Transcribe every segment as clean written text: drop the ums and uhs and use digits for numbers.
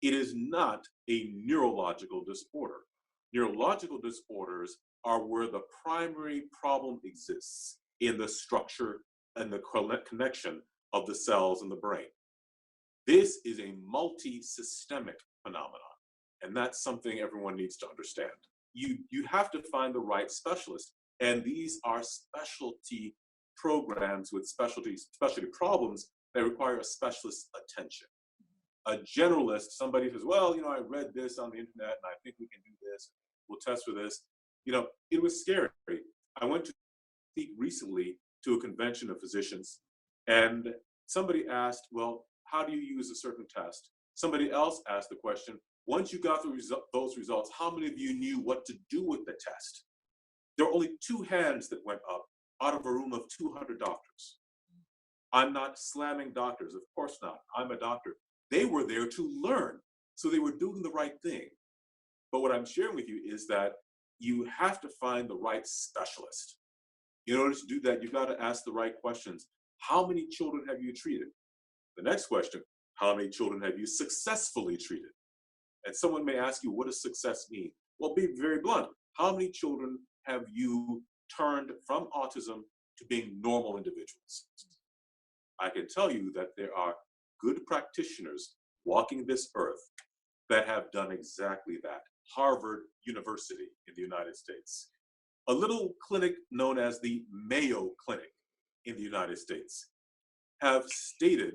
It is not a neurological disorder. Neurological disorders are where the primary problem exists in the structure and the connection of the cells in the brain. This is a multi-systemic phenomenon, and that's something everyone needs to understand. You have to find the right specialist, and these are specialty programs with specialty problems that require a specialist's attention. A generalist, somebody says, well, I read this on the internet and I think we can do this. We'll test for this. It was scary. I went to speak recently to a convention of physicians, and somebody asked, well, how do you use a certain test? Somebody else asked the question, once you got those results, how many of you knew what to do with the test? There were only 2 hands that went up out of a room of 200 doctors. I'm not slamming doctors, of course not. I'm a doctor. They were there to learn, so they were doing the right thing. But what I'm sharing with you is that you have to find the right specialist. In order to do that, you've got to ask the right questions. How many children have you treated? The next question, how many children have you successfully treated? And someone may ask you, what does success mean? Well, be very blunt. How many children have you turned from autism to being normal individuals? I can tell you that there are good practitioners walking this earth that have done exactly that. Harvard University in the United States. A little clinic known as the Mayo Clinic in the United States have stated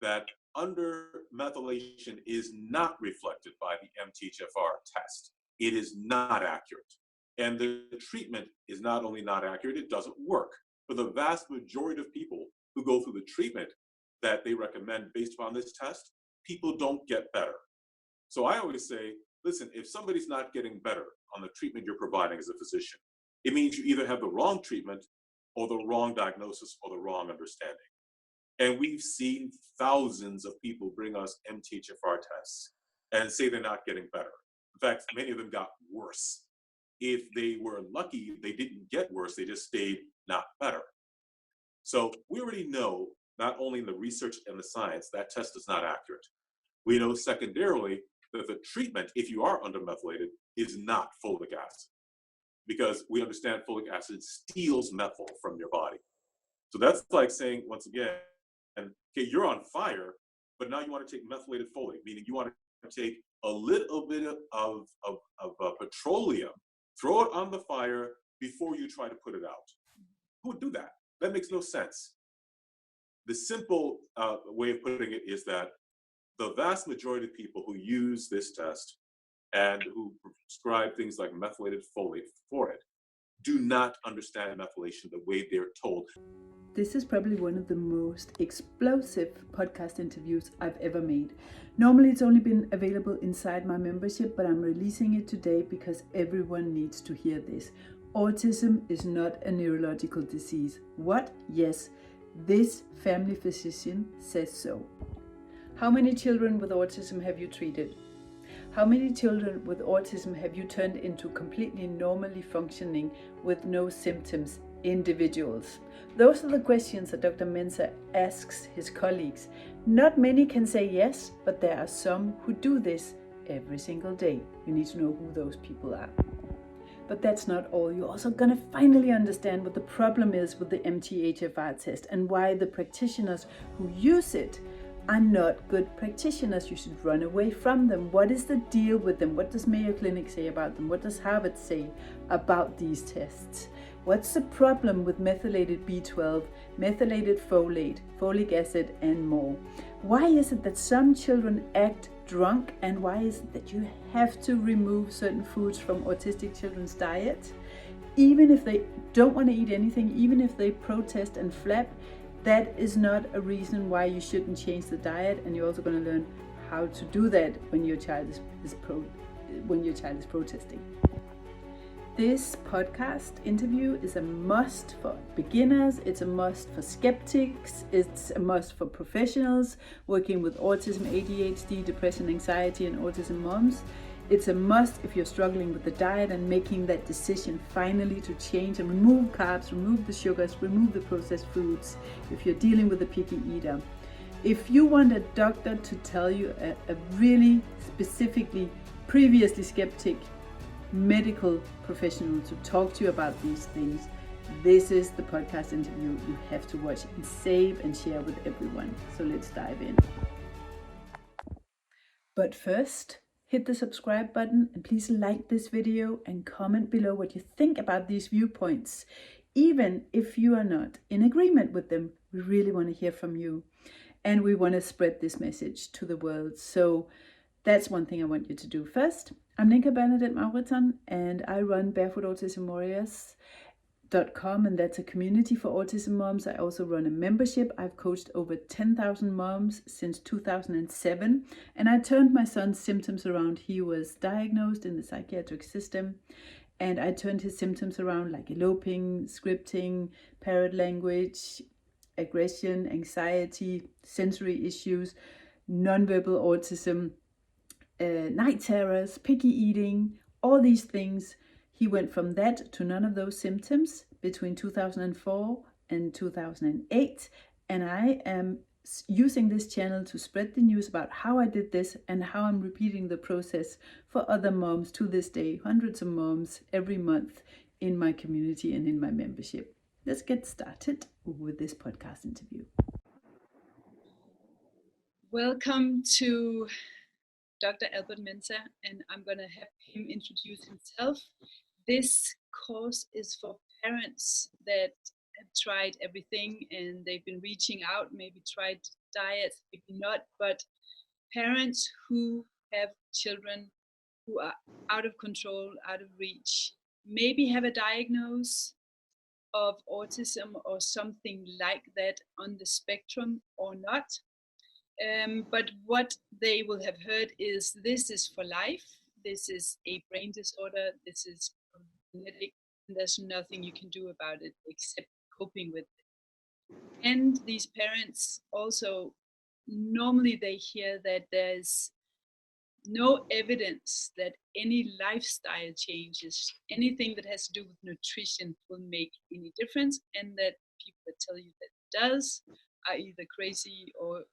that undermethylation is not reflected by the MTHFR test. It is not accurate. And the treatment is not only not accurate, it doesn't work. For the vast majority of people who go through the treatment that they recommend based upon this test, people don't get better. So I always say, listen, if somebody's not getting better on the treatment you're providing as a physician, it means you either have the wrong treatment or the wrong diagnosis or the wrong understanding. And we've seen thousands of people bring us MTHFR tests and say they're not getting better. In fact, many of them got worse. If they were lucky, they didn't get worse, they just stayed not better. So we already know, not only in the research and the science, that test is not accurate. We know secondarily that the treatment, if you are undermethylated, is not folic acid, because we understand folic acid steals methyl from your body. So that's like saying, once again, okay, you're on fire, but now you want to take methylated folate, meaning you want to take a little bit of petroleum, throw it on the fire before you try to put it out. Who would do that? That makes no sense. The simple way of putting it is that the vast majority of people who use this test and who prescribe things like methylated folate for it do not understand methylation the way they're told. This is probably one of the most explosive podcast interviews I've ever made. Normally it's only been available inside my membership, but I'm releasing it today because everyone needs to hear this. Autism is not a neurological disease. What? Yes, this family physician says so. How many children with autism have you treated? How many children with autism have you turned into completely normally functioning with no symptoms individuals? Those are the questions that Dr. Mensah asks his colleagues. Not many can say yes, but there are some who do this every single day. You need to know who those people are. But that's not all. You're also going to finally understand what the problem is with the MTHFR test and why the practitioners who use it are not good practitioners. You should run away from them. What is the deal with them? What does Mayo Clinic say about them? What does Harvard say about these tests? What's the problem with methylated B12, methylated folate, folic acid, and more? Why is it that some children act drunk, and why is it that you have to remove certain foods from autistic children's diet? Even if they don't want to eat anything, even if they protest and flap, that is not a reason why you shouldn't change the diet. And you're also going to learn how to do that when your child is protesting. This podcast interview is a must for beginners, it's a must for skeptics, it's a must for professionals working with autism, ADHD, depression, anxiety, and autism moms. It's a must if you're struggling with the diet and making that decision finally to change and remove carbs, remove the sugars, remove the processed foods if you're dealing with a picky eater. If you want a doctor to tell you a really specifically previously skeptic medical professional to talk to you about these things, this is the podcast interview you have to watch and save and share with everyone. So let's dive in. But first, hit the subscribe button and please like this video and comment below what you think about these viewpoints. Even if you are not in agreement with them, we really want to hear from you. And we want to spread this message to the world. So that's one thing I want you to do first. I'm Ninka-Bernadette Mauritson, and I run BarefootAutismWarriors.com, and that's a community for autism moms. I also run a membership. I've coached over 10,000 moms since 2007, and I turned my son's symptoms around. He was diagnosed in the psychiatric system, and I turned his symptoms around, like eloping, scripting, parrot language, aggression, anxiety, sensory issues, nonverbal autism, night terrors, picky eating, all these things. He went from that to none of those symptoms between 2004 and 2008. And I am using this channel to spread the news about how I did this and how I'm repeating the process for other moms to this day, hundreds of moms every month in my community and in my membership. Let's get started with this podcast interview. Welcome to Dr. Albert Mensah, and I'm going to have him introduce himself. This course is for parents that have tried everything and they've been reaching out, maybe tried diets, maybe not, but parents who have children who are out of control, out of reach, maybe have a diagnosis of autism or something like that on the spectrum or not. But what they will have heard is this is for life, this is a brain disorder, this is genetic, and there's nothing you can do about it except coping with it. And these parents also, normally they hear that there's no evidence that any lifestyle changes, anything that has to do with nutrition will make any difference, and that people that tell you that it does are either crazy or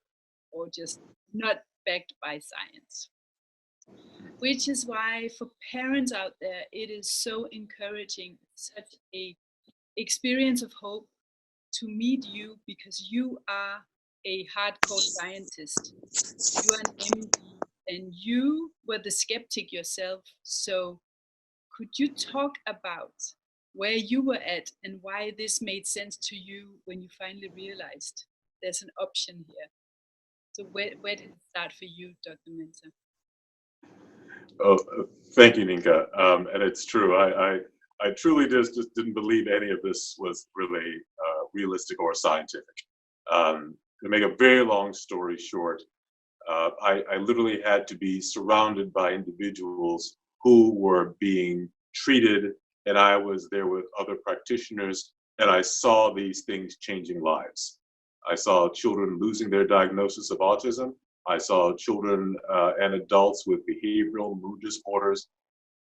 just not backed by science. Which is why for parents out there, it is so encouraging, such a experience of hope to meet you, because you are a hardcore scientist. You are an MD and you were the skeptic yourself. So could you talk about where you were at and why this made sense to you when you finally realized there's an option here? So where did it start for you, Dr. Mensah? Oh, thank you, Ninka. And it's true. I truly just didn't believe any of this was really realistic or scientific. To make a very long story short, I literally had to be surrounded by individuals who were being treated, and I was there with other practitioners, and I saw these things changing lives. I saw children losing their diagnosis of autism. I saw children and adults with behavioral mood disorders,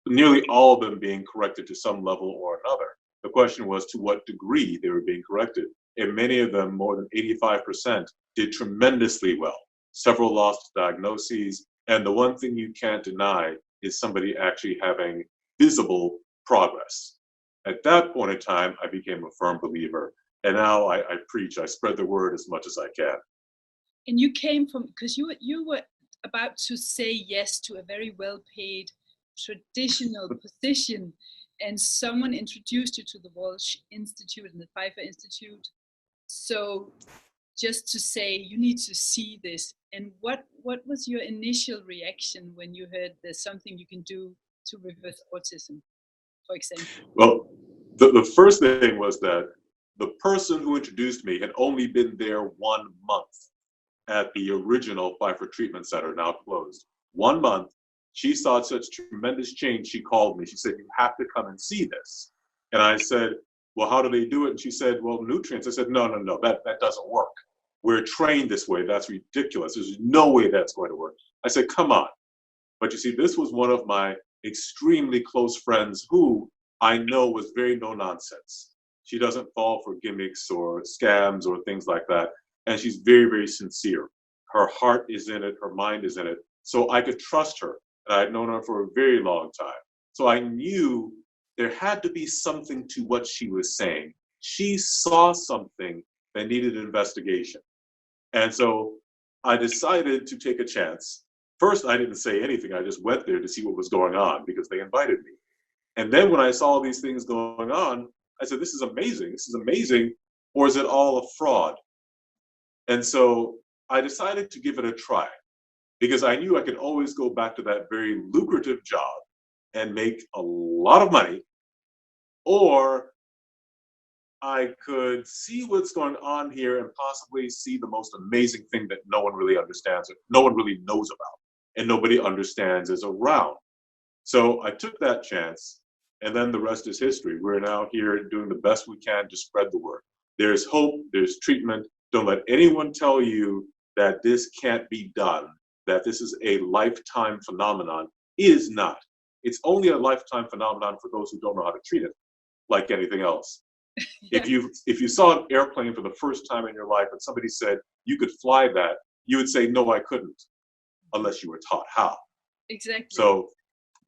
nearly all of them being corrected to some level or another. The question was to what degree they were being corrected. And many of them, more than 85%, did tremendously well. Several lost diagnoses. And the one thing you can't deny is somebody actually having visible progress. At that point in time, I became a firm believer. And now I preach, I spread the word as much as I can. And you came from, because you were about to say yes to a very well-paid traditional position, and someone introduced you to the Walsh Institute and the Pfeiffer Institute. So just to say, you need to see this. And what was your initial reaction when you heard there's something you can do to reverse autism, for example? Well, the first thing was that the person who introduced me had only been there 1 month at the original Pfeiffer Treatment Center, now closed. 1 month. She saw such tremendous change, she called me. She said, you have to come and see this. And I said, well, how do they do it? And she said, well, nutrients. I said, no, that doesn't work. We're trained this way. That's ridiculous. There's no way that's going to work. I said, come on. But you see, this was one of my extremely close friends who I know was very no nonsense. She doesn't fall for gimmicks or scams or things like that. And she's very, very sincere. Her heart is in it. Her mind is in it. So I could trust her. And I'd known her for a very long time. So I knew there had to be something to what she was saying. She saw something that needed investigation. And so I decided to take a chance. First, I didn't say anything. I just went there to see what was going on because they invited me. And then when I saw these things going on, I said, this is amazing. This is amazing. Or is it all a fraud? And so I decided to give it a try because I knew I could always go back to that very lucrative job and make a lot of money, or I could see what's going on here and possibly see the most amazing thing that no one really understands, or no one really knows about, and nobody understands is around. So I took that chance, and then the rest is history. We're now here doing the best we can to spread the word. There's hope, there's treatment. Don't let anyone tell you that this can't be done, that this is a lifetime phenomenon. It is not. It's only a lifetime phenomenon for those who don't know how to treat it, like anything else. Yeah. If you saw an airplane for the first time in your life and somebody said you could fly that, you would say, no, I couldn't, unless you were taught how. Exactly. So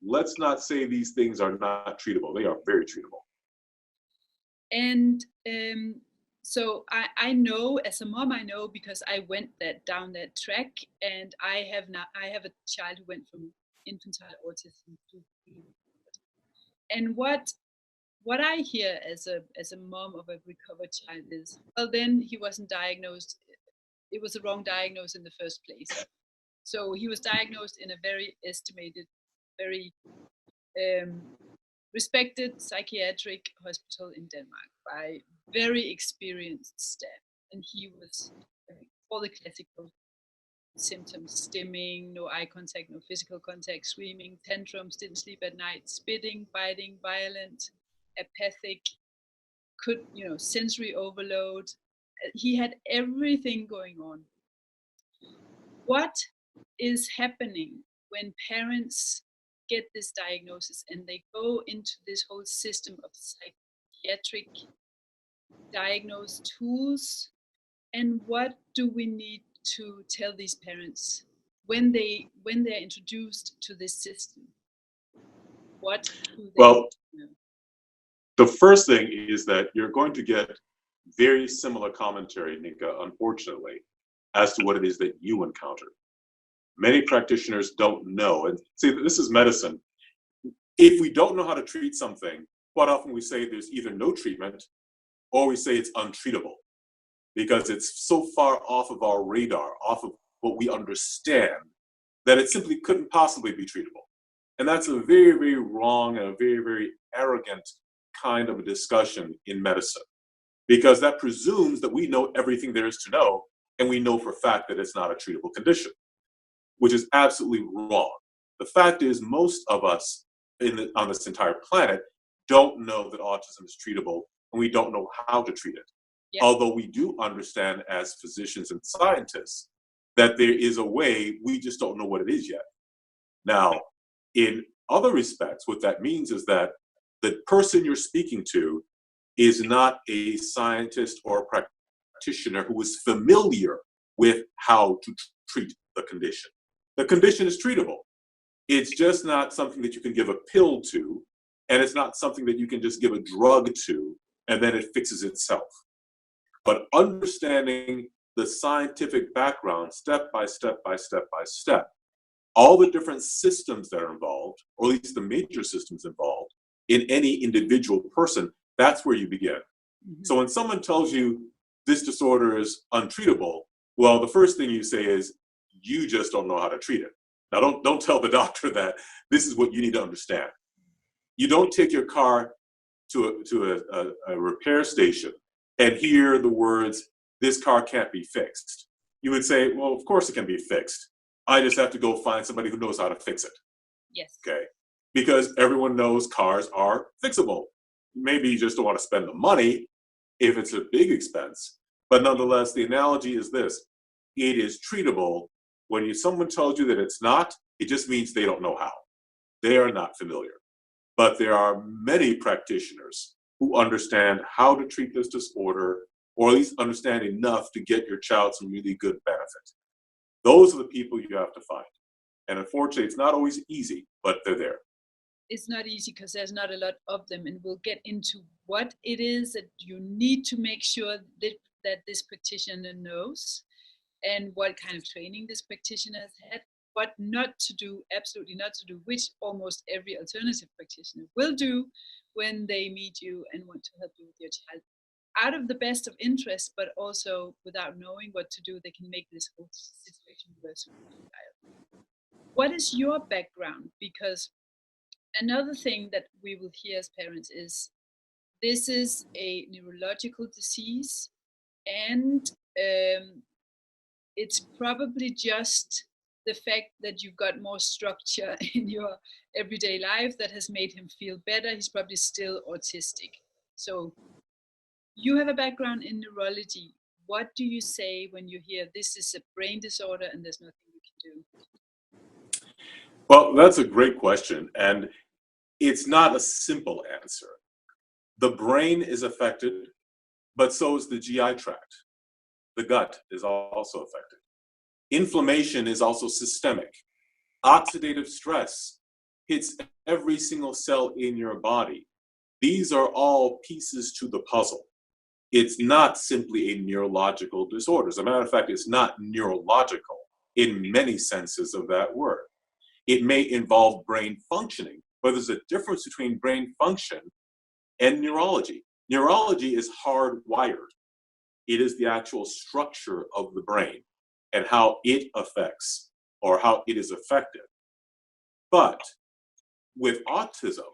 let's not say these things are not treatable. They are very treatable. And so I know, as a mom, I know because I went down that track, and I have a child who went from infantile autism to, and what I hear as a mom of a recovered child is, well, then he wasn't diagnosed. It was a wrong diagnosis in the first place. So he was diagnosed in a very estimated, very respected psychiatric hospital in Denmark by very experienced staff, and he was all the classical symptoms: stimming, no eye contact, no physical contact, screaming, tantrums, didn't sleep at night, spitting, biting, violent, apathic, sensory overload. He had everything going on. What is happening when parents get this diagnosis and they go into this whole system of psychiatric diagnose tools, and what do we need to tell these parents when they're introduced to this system? What do they know? The first thing is that you're going to get very similar commentary, Ninka, unfortunately, as to what it is that you encounter. Many practitioners don't know. And see, this is medicine. If we don't know how to treat something, quite often we say there's either no treatment or we say it's untreatable because it's so far off of our radar, off of what we understand, that it simply couldn't possibly be treatable. And that's a very, very wrong and a very, very arrogant kind of a discussion in medicine, because that presumes that we know everything there is to know, and we know for a fact that it's not a treatable condition, which is absolutely wrong. The fact is, most of us on this entire planet don't know that autism is treatable, and we don't know how to treat it. Yeah. Although we do understand as physicians and scientists that there is a way, we just don't know what it is yet. Now, in other respects, what that means is that the person you're speaking to is not a scientist or a practitioner who is familiar with how to treat the condition. The condition is treatable. It's just not something that you can give a pill to, and it's not something that you can just give a drug to, and then it fixes itself. But understanding the scientific background, step by step by step by step, all the different systems that are involved, or at least the major systems involved, in any individual person, that's where you begin. Mm-hmm. So when someone tells you this disorder is untreatable, well, the first thing you say is, you just don't know how to treat it. Now, don't tell the doctor that. This is what you need to understand. You don't take your car to a repair station and hear the words, this car can't be fixed. You would say, well, of course it can be fixed. I just have to go find somebody who knows how to fix it. Yes. Okay. Because everyone knows cars are fixable. Maybe you just don't want to spend the money if it's a big expense. But nonetheless, the analogy is this. It is treatable. When someone tells you that it's not, it just means they don't know how. They are not familiar. But there are many practitioners who understand how to treat this disorder, or at least understand enough to get your child some really good benefit. Those are the people you have to find. And unfortunately, it's not always easy, but they're there. It's not easy because there's not a lot of them, and we'll get into what it is that you need to make sure that this practitioner knows, and what kind of training this practitioner has had, what not to do, absolutely not to do, which almost every alternative practitioner will do when they meet you and want to help you with your child. Out of the best of interest, but also without knowing what to do, they can make this whole situation worse for your child. What is your background? Because another thing that we will hear as parents is this is a neurological disease, and it's probably just the fact that you've got more structure in your everyday life that has made him feel better. He's probably still autistic. So you have a background in neurology. What do you say when you hear this is a brain disorder and there's nothing you can do? Well, that's a great question, and it's not a simple answer. The brain is affected, but so is the GI tract. The gut is also affected. Inflammation is also systemic. Oxidative stress hits every single cell in your body. These are all pieces to the puzzle. It's not simply a neurological disorder. As a matter of fact, it's not neurological in many senses of that word. It may involve brain functioning, but there's a difference between brain function and neurology. Neurology is hardwired. It is the actual structure of the brain and how it affects or how it is affected. But with autism,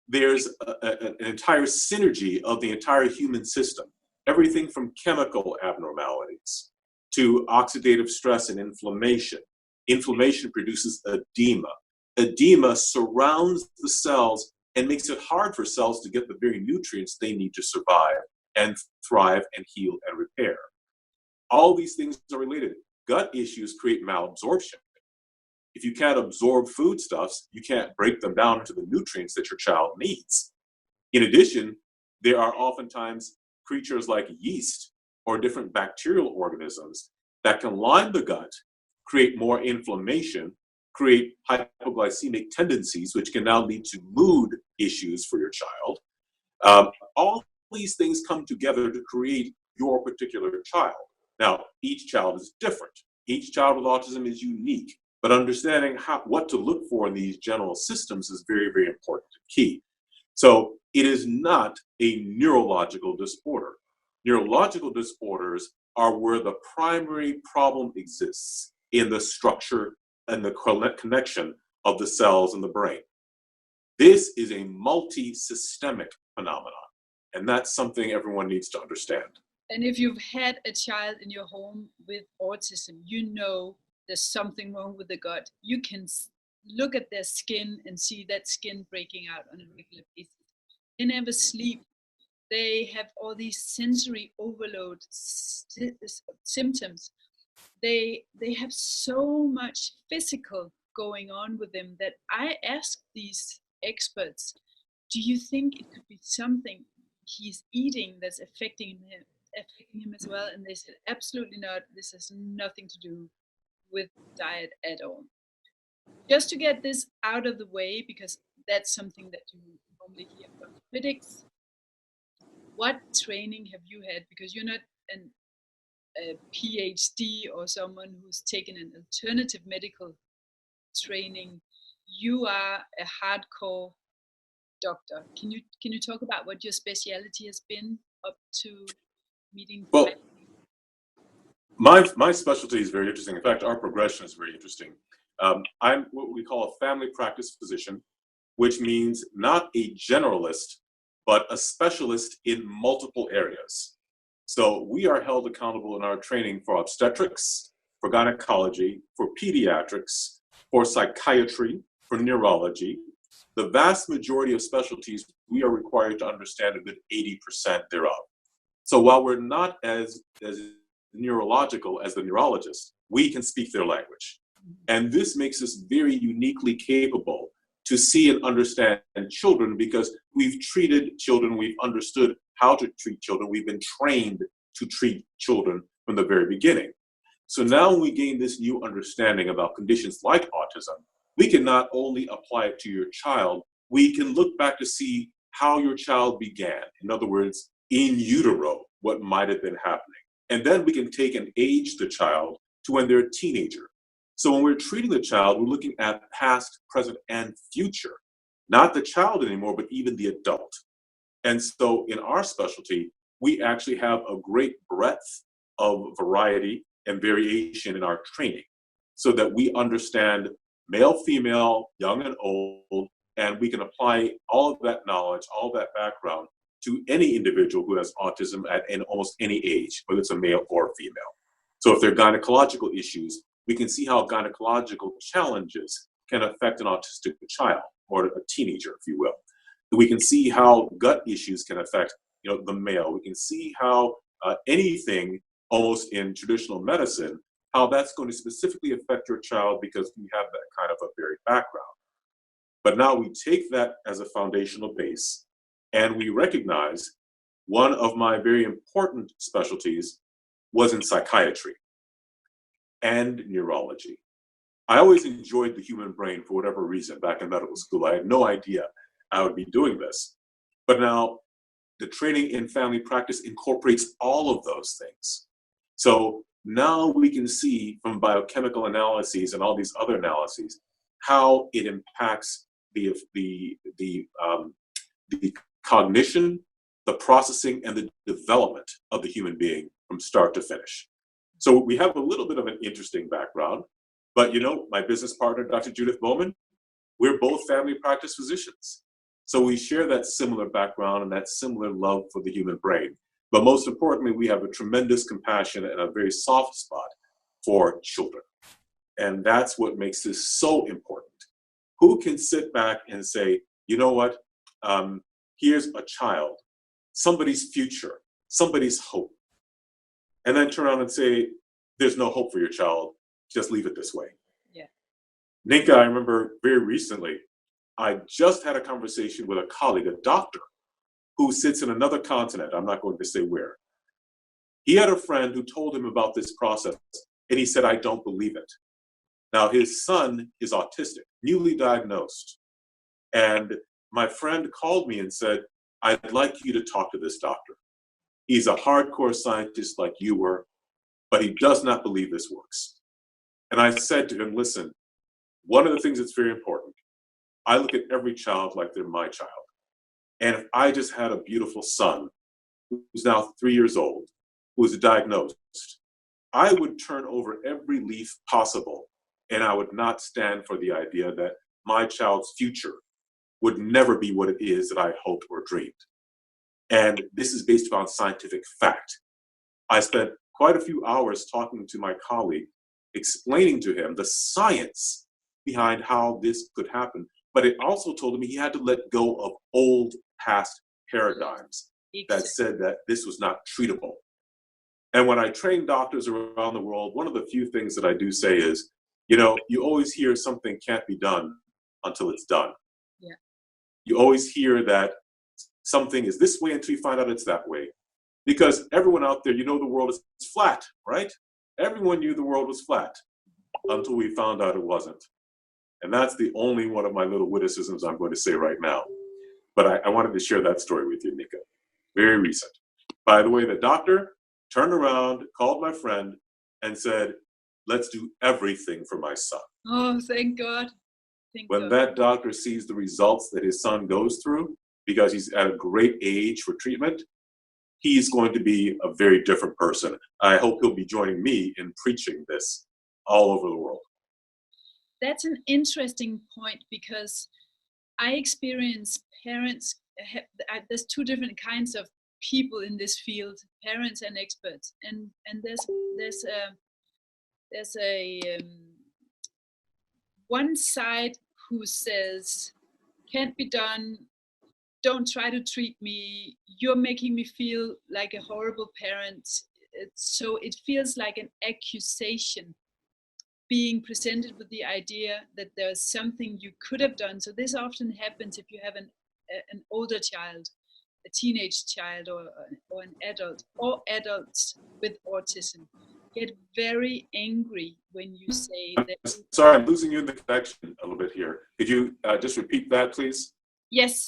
there's an entire synergy of the entire human system, everything from chemical abnormalities to oxidative stress and inflammation. Inflammation produces edema. Edema surrounds the cells and makes it hard for cells to get the very nutrients they need to survive and thrive and heal and repair. All these things are related. Gut issues create malabsorption. If you can't absorb foodstuffs, you can't break them down into the nutrients that your child needs. In addition, there are oftentimes creatures like yeast or different bacterial organisms that can line the gut, create more inflammation, create hypoglycemic tendencies, which can now lead to mood issues for your child. All these things come together to create your particular child. Now, each child is different. Each child with autism is unique, but understanding what to look for in these general systems is very, very important and key. So it is not a neurological disorder. Neurological disorders are where the primary problem exists in the structure and the connection of the cells in the brain. This is a multi-systemic phenomenon, and that's something everyone needs to understand. And if you've had a child in your home with autism, you know there's something wrong with the gut. You can look at their skin and see that skin breaking out on a regular basis. They never sleep. They have all these sensory overload symptoms. They have so much physical going on with them that I asked these experts, do you think it could be something he's eating that's affecting him as well? And they said, absolutely not. This has nothing to do with diet at all. Just to get this out of the way, because that's something that you normally hear from critics. What training have you had? Because you're not a PhD or someone who's taken an alternative medical training. You are a hardcore doctor. Can you talk about what your specialty has been up to meeting? Well, my specialty is very interesting. In fact, our progression is very interesting. I'm what we call a family practice physician, which means not a generalist, but a specialist in multiple areas. So we are held accountable in our training for obstetrics, for gynecology, for pediatrics, for psychiatry, for neurology. The vast majority of specialties, we are required to understand a good 80% thereof. So while we're not as neurological as the neurologist, we can speak their language. And this makes us very uniquely capable to see and understand children because we've treated children, we've understood how to treat children, we've been trained to treat children from the very beginning. So now when we gain this new understanding about conditions like autism, we can not only apply it to your child, we can look back to see how your child began. In other words, in utero, what might have been happening. And then we can take and age the child to when they're a teenager. So when we're treating the child, we're looking at past, present, and future. Not the child anymore, but even the adult. And so in our specialty, we actually have a great breadth of variety and variation in our training so that we understand male, female, young and old, and we can apply all of that knowledge, all of that background to any individual who has autism in almost any age, whether it's a male or female. So if there are gynecological issues, we can see how gynecological challenges can affect an autistic child or a teenager, if you will. We can see how gut issues can affect, the male. We can see how anything almost in traditional medicine, how that's going to specifically affect your child because we have that kind of a varied background. But now we take that as a foundational base and we recognize one of my very important specialties was in psychiatry and neurology. I always enjoyed the human brain for whatever reason back in medical school. I had no idea I would be doing this. But now the training in family practice incorporates all of those things. So now we can see from biochemical analyses and all these other analyses how it impacts the cognition, the processing, and the development of the human being from start to finish. So we have a little bit of an interesting background, but my business partner, Dr. Judith Bowman, we're both family practice physicians. So we share that similar background and that similar love for the human brain. But most importantly, we have a tremendous compassion and a very soft spot for children. And that's what makes this so important. Who can sit back and say, you know what, here's a child, somebody's future, somebody's hope, and then turn around and say, there's no hope for your child, just leave it this way. Yeah. Ninka, I remember very recently, I just had a conversation with a colleague, a doctor, who sits in another continent. I'm not going to say where. He had a friend who told him about this process, and he said, I don't believe it. Now, his son is autistic, newly diagnosed. And my friend called me and said, I'd like you to talk to this doctor. He's a hardcore scientist like you were, but he does not believe this works. And I said to him, listen, one of the things that's very important, I look at every child like they're my child. And if I just had a beautiful son who's now 3 years old, who's diagnosed, I would turn over every leaf possible, and I would not stand for the idea that my child's future would never be what it is that I hoped or dreamed. And this is based upon scientific fact. I spent quite a few hours talking to my colleague, explaining to him the science behind how this could happen. But it also told him he had to let go of old past paradigms that said that this was not treatable. And when I train doctors around the world, one of the few things that I do say is, you always hear something can't be done until it's done. Yeah. You always hear that something is this way until you find out it's that way. Because everyone out there, the world is flat, right? Everyone knew the world was flat until we found out it wasn't. And that's the only one of my little witticisms I'm going to say right now. But I wanted to share that story with you, Nika. Very recent. By the way, the doctor turned around, called my friend, and said, let's do everything for my son. Oh, thank God. When that doctor sees the results that his son goes through, because he's at a great age for treatment, he's going to be a very different person. I hope he'll be joining me in preaching this all over the world. That's an interesting point because I experience parents, there's two different kinds of people in this field, parents and experts. And there's one side who says, can't be done, don't try to treat me, you're making me feel like a horrible parent. So it feels like an accusation being presented with the idea that there's something you could have done. So this often happens if you have an older child, a teenage child, or an adult, or adults with autism. get very angry when you say that. Sorry, I'm losing you in the connection a little bit here. Could you just repeat that, please? Yes.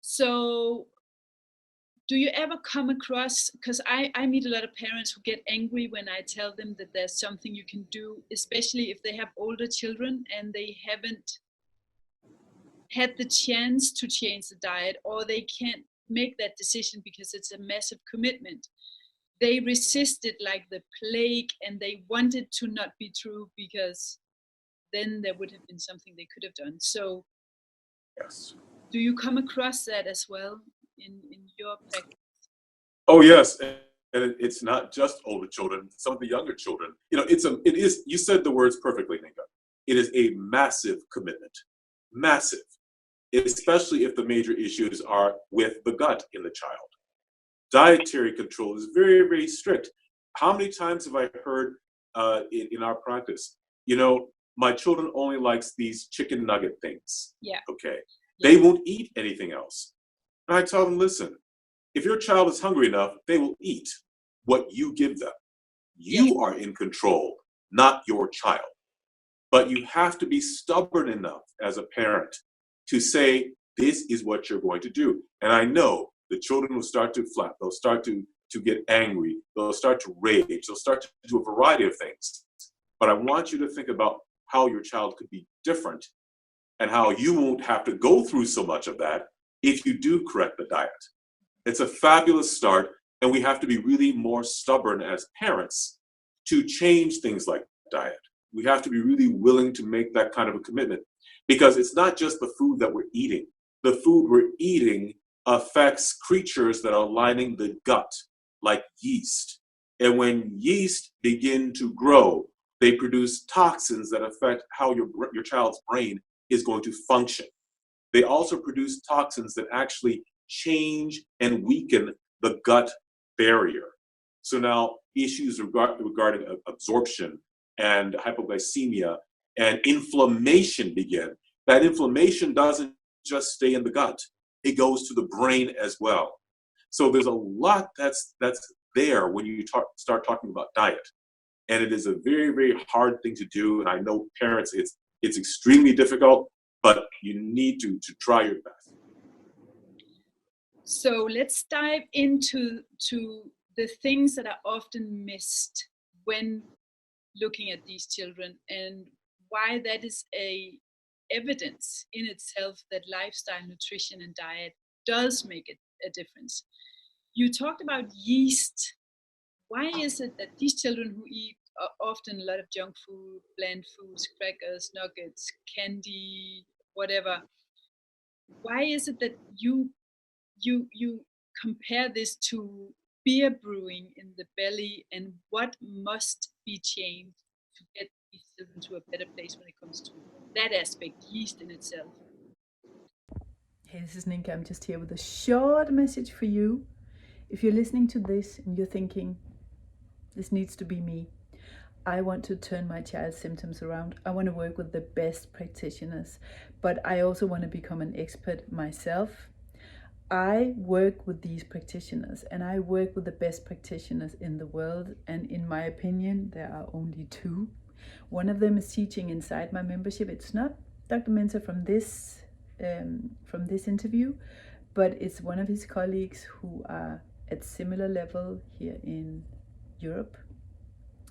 So do you ever come across, because I meet a lot of parents who get angry when I tell them that there's something you can do, especially if they have older children and they haven't had the chance to change the diet, or they can't make that decision because it's a massive commitment. They resist it like the plague, and they want it to not be true, because then there would have been something they could have done. So Yes. do you come across that as well in your practice? Oh, yes. And it's not just older children, some of the younger children. It is, you said the words perfectly, Ninka. It is a massive commitment. Massive. Especially if the major issues are with the gut in the child. Dietary control is very, very strict. How many times have I heard in our practice, my children only likes these chicken nugget things. Yeah. Okay. They won't eat anything else. And I tell them, listen, if your child is hungry enough, they will eat what you give them. You are in control, not your child. But you have to be stubborn enough as a parent to say, this is what you're going to do. And I know the children will start to flap. They'll start to get angry. They'll start to rage. They'll start to do a variety of things. But I want you to think about how your child could be different and how you won't have to go through so much of that if you do correct the diet. It's a fabulous start, and we have to be really more stubborn as parents to change things like diet. We have to be really willing to make that kind of a commitment, because it's not just the food that we're eating. The food we're eating affects creatures that are lining the gut, like yeast. And when yeast begin to grow, they produce toxins that affect how your child's brain is going to function. They also produce toxins that actually change and weaken the gut barrier. So now issues regarding absorption and hypoglycemia and inflammation begin. That inflammation doesn't just stay in the gut. It goes to the brain as well. So there's a lot that's there when you start talking about diet. And it is a very, very hard thing to do. And I know parents, it's extremely difficult, but you need to try your best. So let's dive into the things that are often missed when looking at these children, and why that is a evidence in itself that lifestyle, nutrition, and diet does make a difference. You talked about yeast. Why is it that these children who eat often a lot of junk food, bland foods, crackers, nuggets, candy, whatever, why is it that you compare this to beer brewing in the belly, and what must be changed to get these children to a better place when it comes to that aspect, yeast in itself? Hey, this is Ninka. I'm just here with a short message for you. If you're listening to this and you're thinking, this needs to be me, I want to turn my child's symptoms around. I want to work with the best practitioners, but I also want to become an expert myself. I work with these practitioners, and I work with the best practitioners in the world. And in my opinion, there are only two. One of them is teaching inside my membership. It's not Dr. Mensah from this interview, but it's one of his colleagues who are at similar level here in Europe.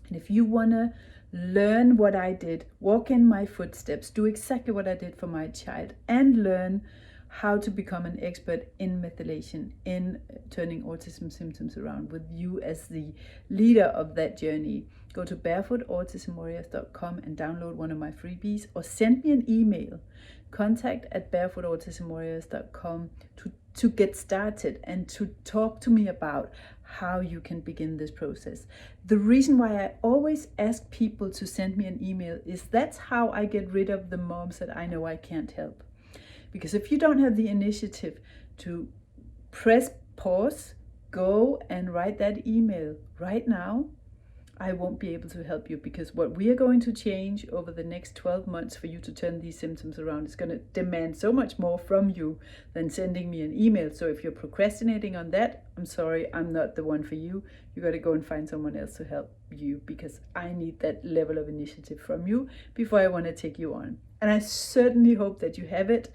And if you want to learn what I did, walk in my footsteps, do exactly what I did for my child, and learn how to become an expert in methylation, in turning autism symptoms around with you as the leader of that journey, go to barefootautismwarriors.com and download one of my freebies, or send me an email, contact@barefootautismwarriors.com to get started and to talk to me about how you can begin this process. The reason why I always ask people to send me an email is that's how I get rid of the moms that I know I can't help. Because if you don't have the initiative to press pause, go and write that email right now, I won't be able to help you, because what we are going to change over the next 12 months for you to turn these symptoms around is going to demand so much more from you than sending me an email. So if you're procrastinating on that, I'm sorry, I'm not the one for you. You got to go and find someone else to help you, because I need that level of initiative from you before I want to take you on. And I certainly hope that you have it.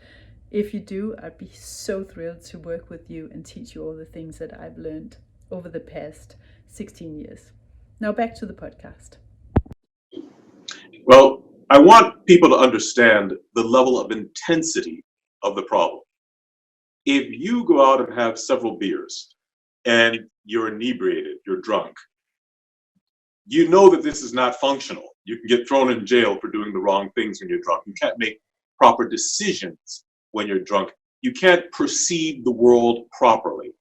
If you do, I'd be so thrilled to work with you and teach you all the things that I've learned over the past 16 years. Now back to the podcast. Well, I want people to understand the level of intensity of the problem. If you go out and have several beers and you're inebriated, you're drunk, you know that this is not functional. You can get thrown in jail for doing the wrong things when you're drunk. You can't make proper decisions when you're drunk. You can't perceive the world properly.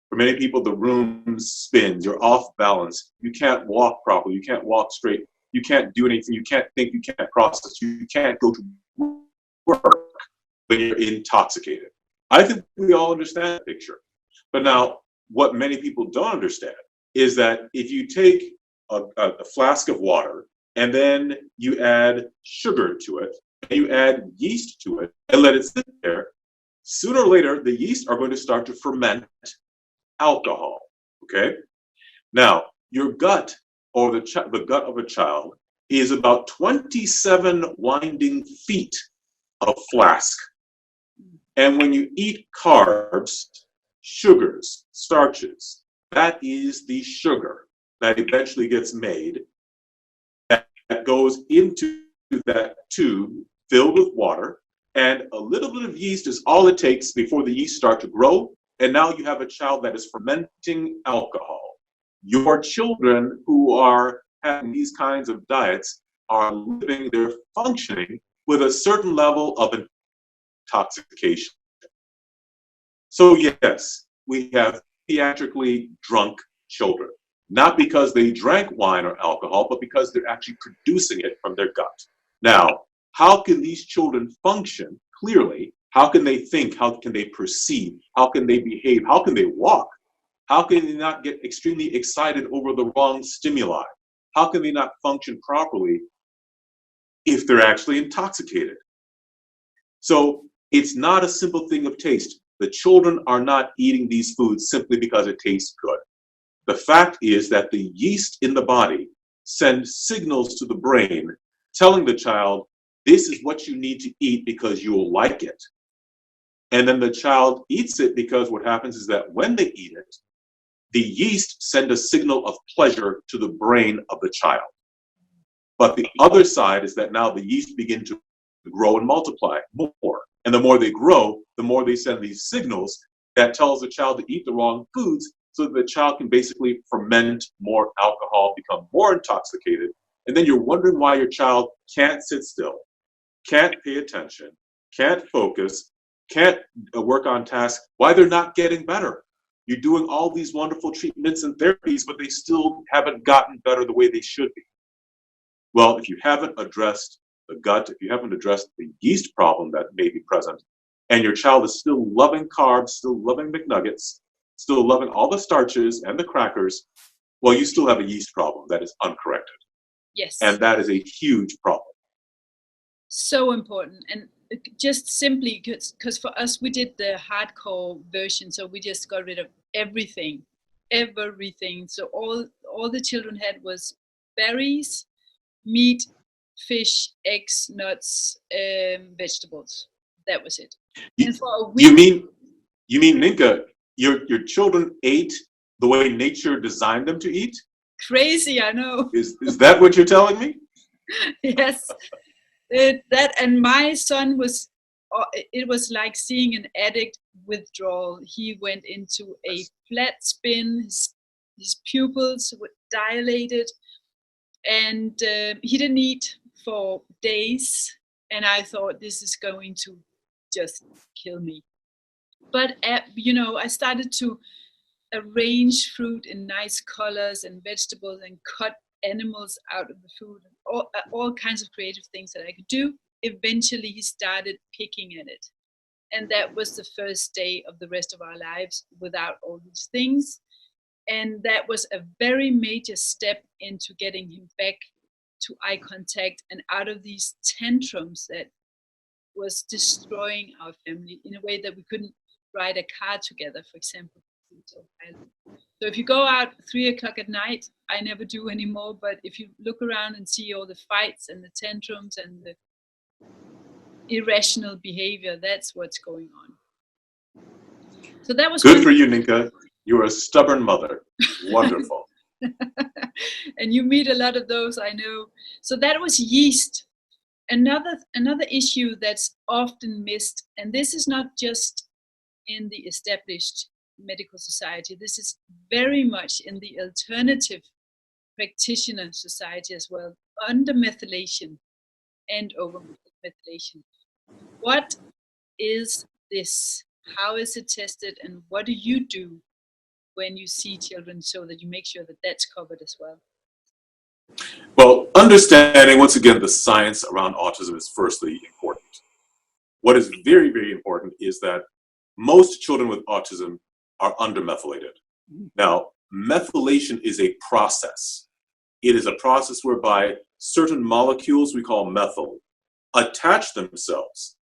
For many people, the room spins. You're off balance. You can't walk properly. You can't walk straight. You can't do anything. You can't think. You can't process. You can't go to work when you're intoxicated. I think we all understand that picture. But now, what many people don't understand is that if you take a flask of water and then you add sugar to it, and you add yeast to it, and let it sit there, sooner or later, the yeast are going to start to ferment alcohol, okay? Now, your gut, or the gut of a child, is about 27 winding feet of flask. And when you eat carbs, sugars, starches, that is the sugar that eventually gets made, that goes into that tube filled with water, and a little bit of yeast is all it takes before the yeast start to grow. And now you have a child that is fermenting alcohol. Your children who are having these kinds of diets are living, they're functioning with a certain level of intoxication. So yes, we have pediatrically drunk children, not because they drank wine or alcohol, but because they're actually producing it from their gut. Now, how can these children function clearly? How can they think? How can they perceive? How can they behave? How can they walk? How can they not get extremely excited over the wrong stimuli? How can they not function properly if they're actually intoxicated? So it's not a simple thing of taste. The children are not eating these foods simply because it tastes good. The fact is that the yeast in the body send signals to the brain telling the child, this is what you need to eat because you'll like it. And then the child eats it, because what happens is that when they eat it, the yeast send a signal of pleasure to the brain of the child. But the other side is that now the yeast begin to grow and multiply more. And the more they grow, the more they send these signals that tells the child to eat the wrong foods, so that the child can basically ferment more alcohol, become more intoxicated. And then you're wondering why your child can't sit still, can't pay attention, can't focus, can't work on tasks, why they're not getting better. You're doing all these wonderful treatments and therapies, but they still haven't gotten better the way they should be. Well, if you haven't addressed the gut, if you haven't addressed the yeast problem that may be present, and your child is still loving carbs, still loving McNuggets, still loving all the starches and the crackers, well, you still have a yeast problem that is uncorrected. Yes. And that is a huge problem. So important. And just simply because for us, we did the hardcore version. So we just got rid of everything. So all the children had was berries, meat, fish, eggs, nuts, vegetables. That was it. And for a week, you mean Ninka, your children ate the way nature designed them to eat? Crazy, I know. Is that what you're telling me? Yes. That, and my son was, it was like seeing an addict withdrawal. He went into a flat spin, his pupils were dilated, and he didn't eat for days, and I thought, this is going to just kill me. But I started to arrange fruit in nice colors and vegetables and cut animals out of the food, and all kinds of creative things that I could do. Eventually he started picking at it, and that was the first day of the rest of our lives without all these things. And that was a very major step into getting him back to eye contact and out of these tantrums that was destroying our family in a way that we couldn't ride a car together, for example. So if you go out 3 o'clock at night, I never do anymore, but if you look around and see all the fights and the tantrums and the irrational behavior, that's what's going on. So that was good for you, Ninka. You're a stubborn mother. Wonderful. And you meet a lot of those, I know. So that was yeast. Another issue that's often missed, and this is not just in the established medical society, this is very much in the alternative practitioner society as well, undermethylation and overmethylation. What is this? How is it tested, and what do you do when you see children so that you make sure that that's covered as well? Well, understanding, once again, the science around autism is firstly important. What is very, very important is that most children with autism are undermethylated. Now, methylation is a process. It is a process whereby certain molecules we call methyl attach themselves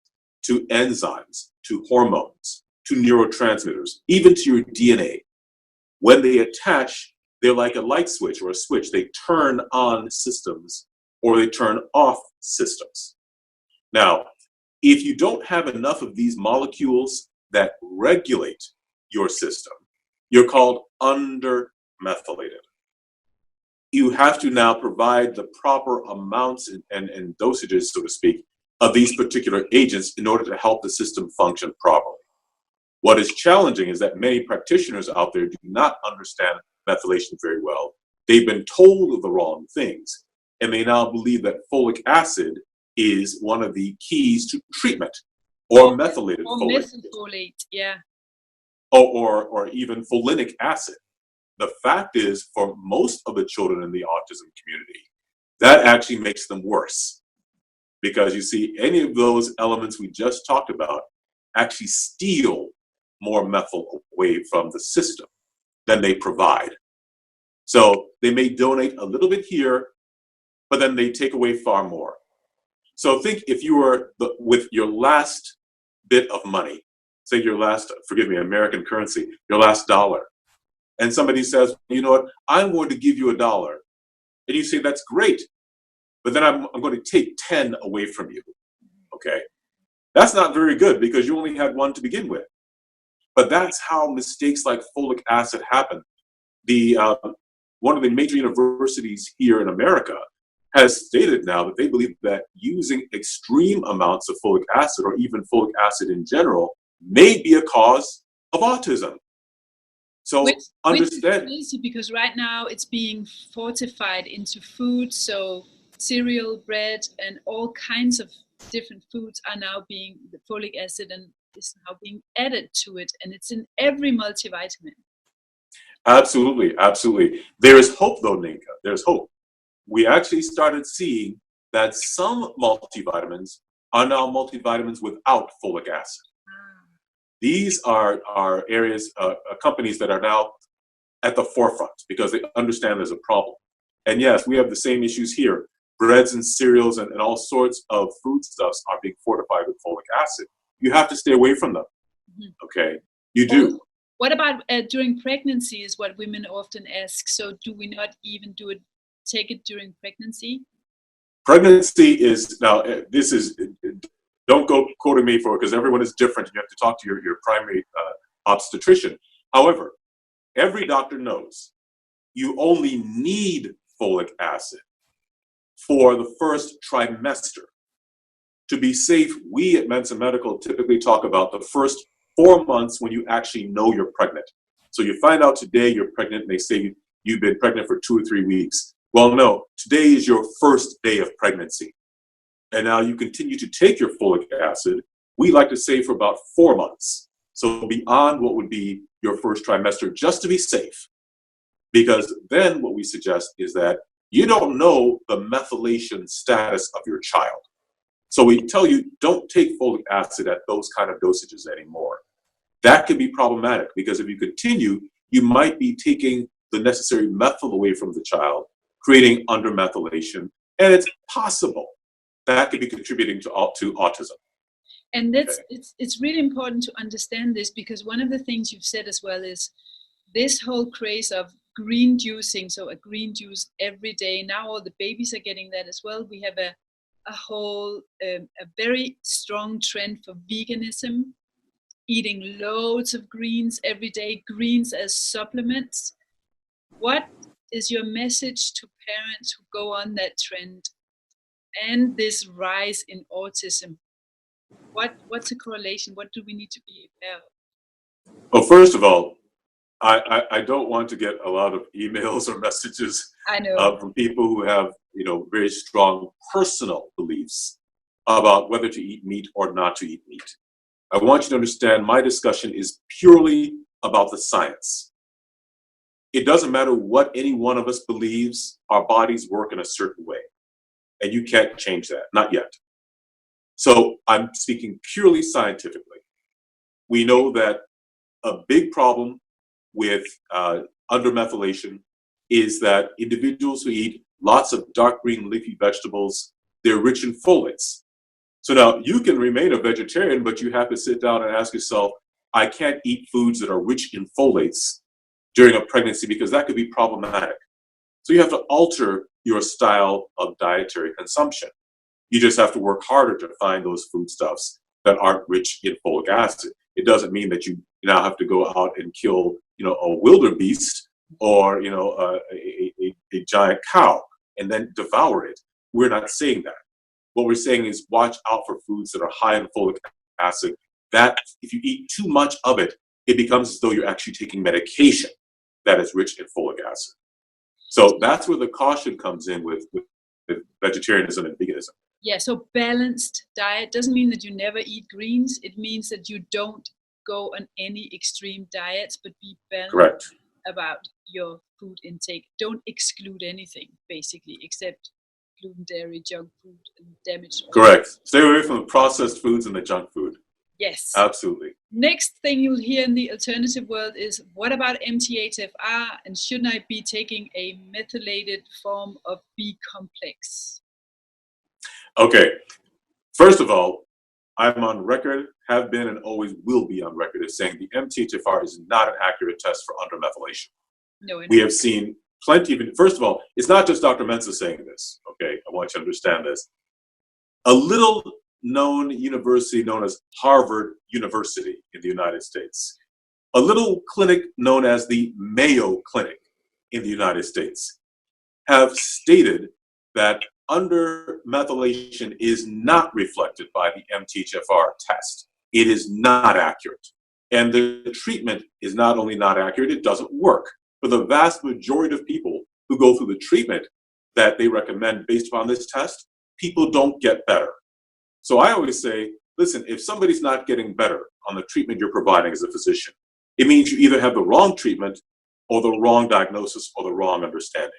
to enzymes, to hormones, to neurotransmitters, even to your DNA. When they attach, they're like a light switch or a switch. They turn on systems or they turn off systems. Now, if you don't have enough of these molecules that regulate your system, you're called undermethylated. You have to now provide the proper amounts and dosages, so to speak, of these particular agents in order to help the system function properly. What is challenging is that many practitioners out there do not understand methylation very well. They've been told the wrong things, and they now believe that folic acid is one of the keys to treatment, or methylated folate. Methylfolate, yeah. Or even folinic acid. The fact is, for most of the children in the autism community, that actually makes them worse. Because you see, any of those elements we just talked about actually steal more methyl away from the system than they provide. So they may donate a little bit here, but then they take away far more. So think if you were with your last bit of money, say your last, forgive me, American currency, your last dollar, and somebody says, you know what, I'm going to give you $1. And you say, that's great, but then I'm going to take 10 away from you, okay? That's not very good because you only had one to begin with. But that's how mistakes like folic acid happen. One of the major universities here in America has stated now that they believe that using extreme amounts of folic acid, or even folic acid in general, may be a cause of autism. So which understand. Which is crazy because right now it's being fortified into food. So cereal, bread, and all kinds of different foods are now being, the folic acid and is now being added to it, and it's in every multivitamin. Absolutely, absolutely. There is hope though, Ninka. There's hope. We actually started seeing that some multivitamins are now multivitamins without folic acid. These are areas, companies that are now at the forefront because they understand there's a problem. And yes, we have the same issues here. Breads and cereals and all sorts of foodstuffs are being fortified with folic acid. You have to stay away from them, okay? You do. What about during pregnancy is what women often ask. So do we not even take it during pregnancy? Pregnancy is, now this is, don't go quoting me for it because everyone is different. You have to talk to your primary obstetrician. However, every doctor knows you only need folic acid for the first trimester. To be safe, we at Mensah Medical typically talk about the first 4 months when you actually know you're pregnant. So you find out today you're pregnant, and they say you've been pregnant for 2 or 3 weeks. Well, no, today is your first day of pregnancy. And now you continue to take your folic acid, we like to say for about 4 months. So beyond what would be your first trimester, just to be safe. Because then what we suggest is that you don't know the methylation status of your child. So we tell you, don't take folic acid at those kind of dosages anymore. That can be problematic because if you continue, you might be taking the necessary methyl away from the child, creating undermethylation, and it's possible that could be contributing to autism. And that's it's really important to understand this, because one of the things you've said as well is this whole craze of green juicing, so a green juice every day. Now all the babies are getting that as well. We have a whole, a very strong trend for veganism, eating loads of greens every day, greens as supplements. What is your message to parents who go on that trend and this rise in autism? What's the correlation? What do we need to be aware of? Well, first of all, I don't want to get a lot of emails or messages I know. from people who have, very strong personal beliefs about whether to eat meat or not to eat meat. I want you to understand my discussion is purely about the science. It doesn't matter what any one of us believes, our bodies work in a certain way. And you can't change that, not yet. So I'm speaking purely scientifically. We know that a big problem with undermethylation is that individuals who eat lots of dark green leafy vegetables, they're rich in folates. So now you can remain a vegetarian, but you have to sit down and ask yourself, I can't eat foods that are rich in folates during a pregnancy because that could be problematic. So you have to alter your style of dietary consumption. You just have to work harder to find those foodstuffs that aren't rich in folic acid. It doesn't mean that you now have to go out and kill, a wildebeest or, a giant cow and then devour it. We're not saying that. What we're saying is watch out for foods that are high in folic acid. That if you eat too much of it, it becomes as though you're actually taking medication that is rich in folic acid. So that's where the caution comes in with vegetarianism and veganism. Yeah, so balanced diet doesn't mean that you never eat greens. It means that you don't go on any extreme diets, but be balanced. Correct. About your food intake. Don't exclude anything, basically, except gluten, dairy, junk food, and damaged organs. Correct. Stay away from the processed foods and the junk food. Yes. Absolutely. Next thing you'll hear in the alternative world is, what about MTHFR, and shouldn't I be taking a methylated form of B complex? Okay. First of all, I'm on record, have been, and always will be on record as saying the MTHFR is not an accurate test for undermethylation. No, we have seen plenty of, first of all, it's not just Dr. Mensah saying this, okay? I want you to understand this. A little known university known as Harvard University in the United States, a little clinic known as the Mayo Clinic in the United States, have stated that undermethylation is not reflected by the MTHFR test. It is not accurate. And the treatment is not only not accurate, it doesn't work. For the vast majority of people who go through the treatment that they recommend based upon this test, people don't get better. So I always say, listen, if somebody's not getting better on the treatment you're providing as a physician, it means you either have the wrong treatment or the wrong diagnosis or the wrong understanding.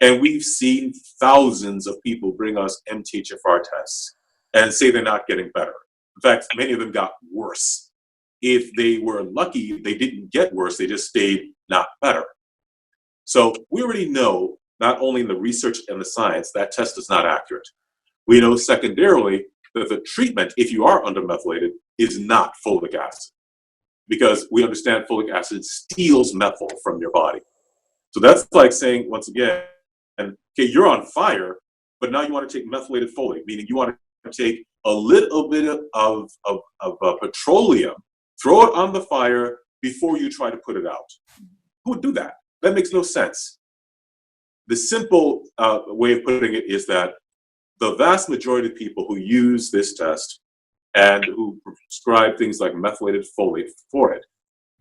And we've seen thousands of people bring us MTHFR tests and say they're not getting better. In fact, many of them got worse. If they were lucky, they didn't get worse, they just stayed not better. So we already know, not only in the research and the science, that test is not accurate. We know secondarily that the treatment, if you are undermethylated, is not folic acid. Because we understand folic acid steals methyl from your body. So that's like saying, once again, okay, you're on fire, but now you want to take methylated folate, meaning you want to take a little bit of petroleum, throw it on the fire before you try to put it out. Who would do that? That makes no sense. The simple way of putting it is that the vast majority of people who use this test and who prescribe things like methylated folate for it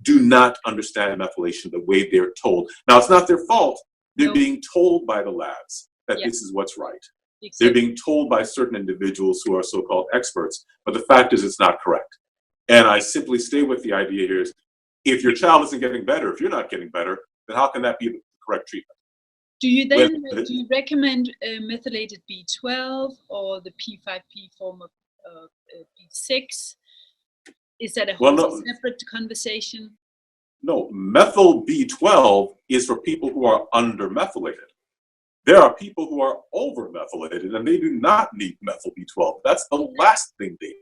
do not understand methylation the way they're told. Now, it's not their fault. They're being told by the labs that this is what's right. Exactly. They're being told by certain individuals who are so-called experts, but the fact is it's not correct. And I simply stay with the idea here is, if your child isn't getting better, if you're not getting better, then how can that be the correct treatment? Do you then do you recommend methylated B12 or the P5P form of B6? Is that a whole separate conversation? No, methyl B12 is for people who are undermethylated. There are people who are overmethylated and they do not need methyl B12. That's the last thing they need.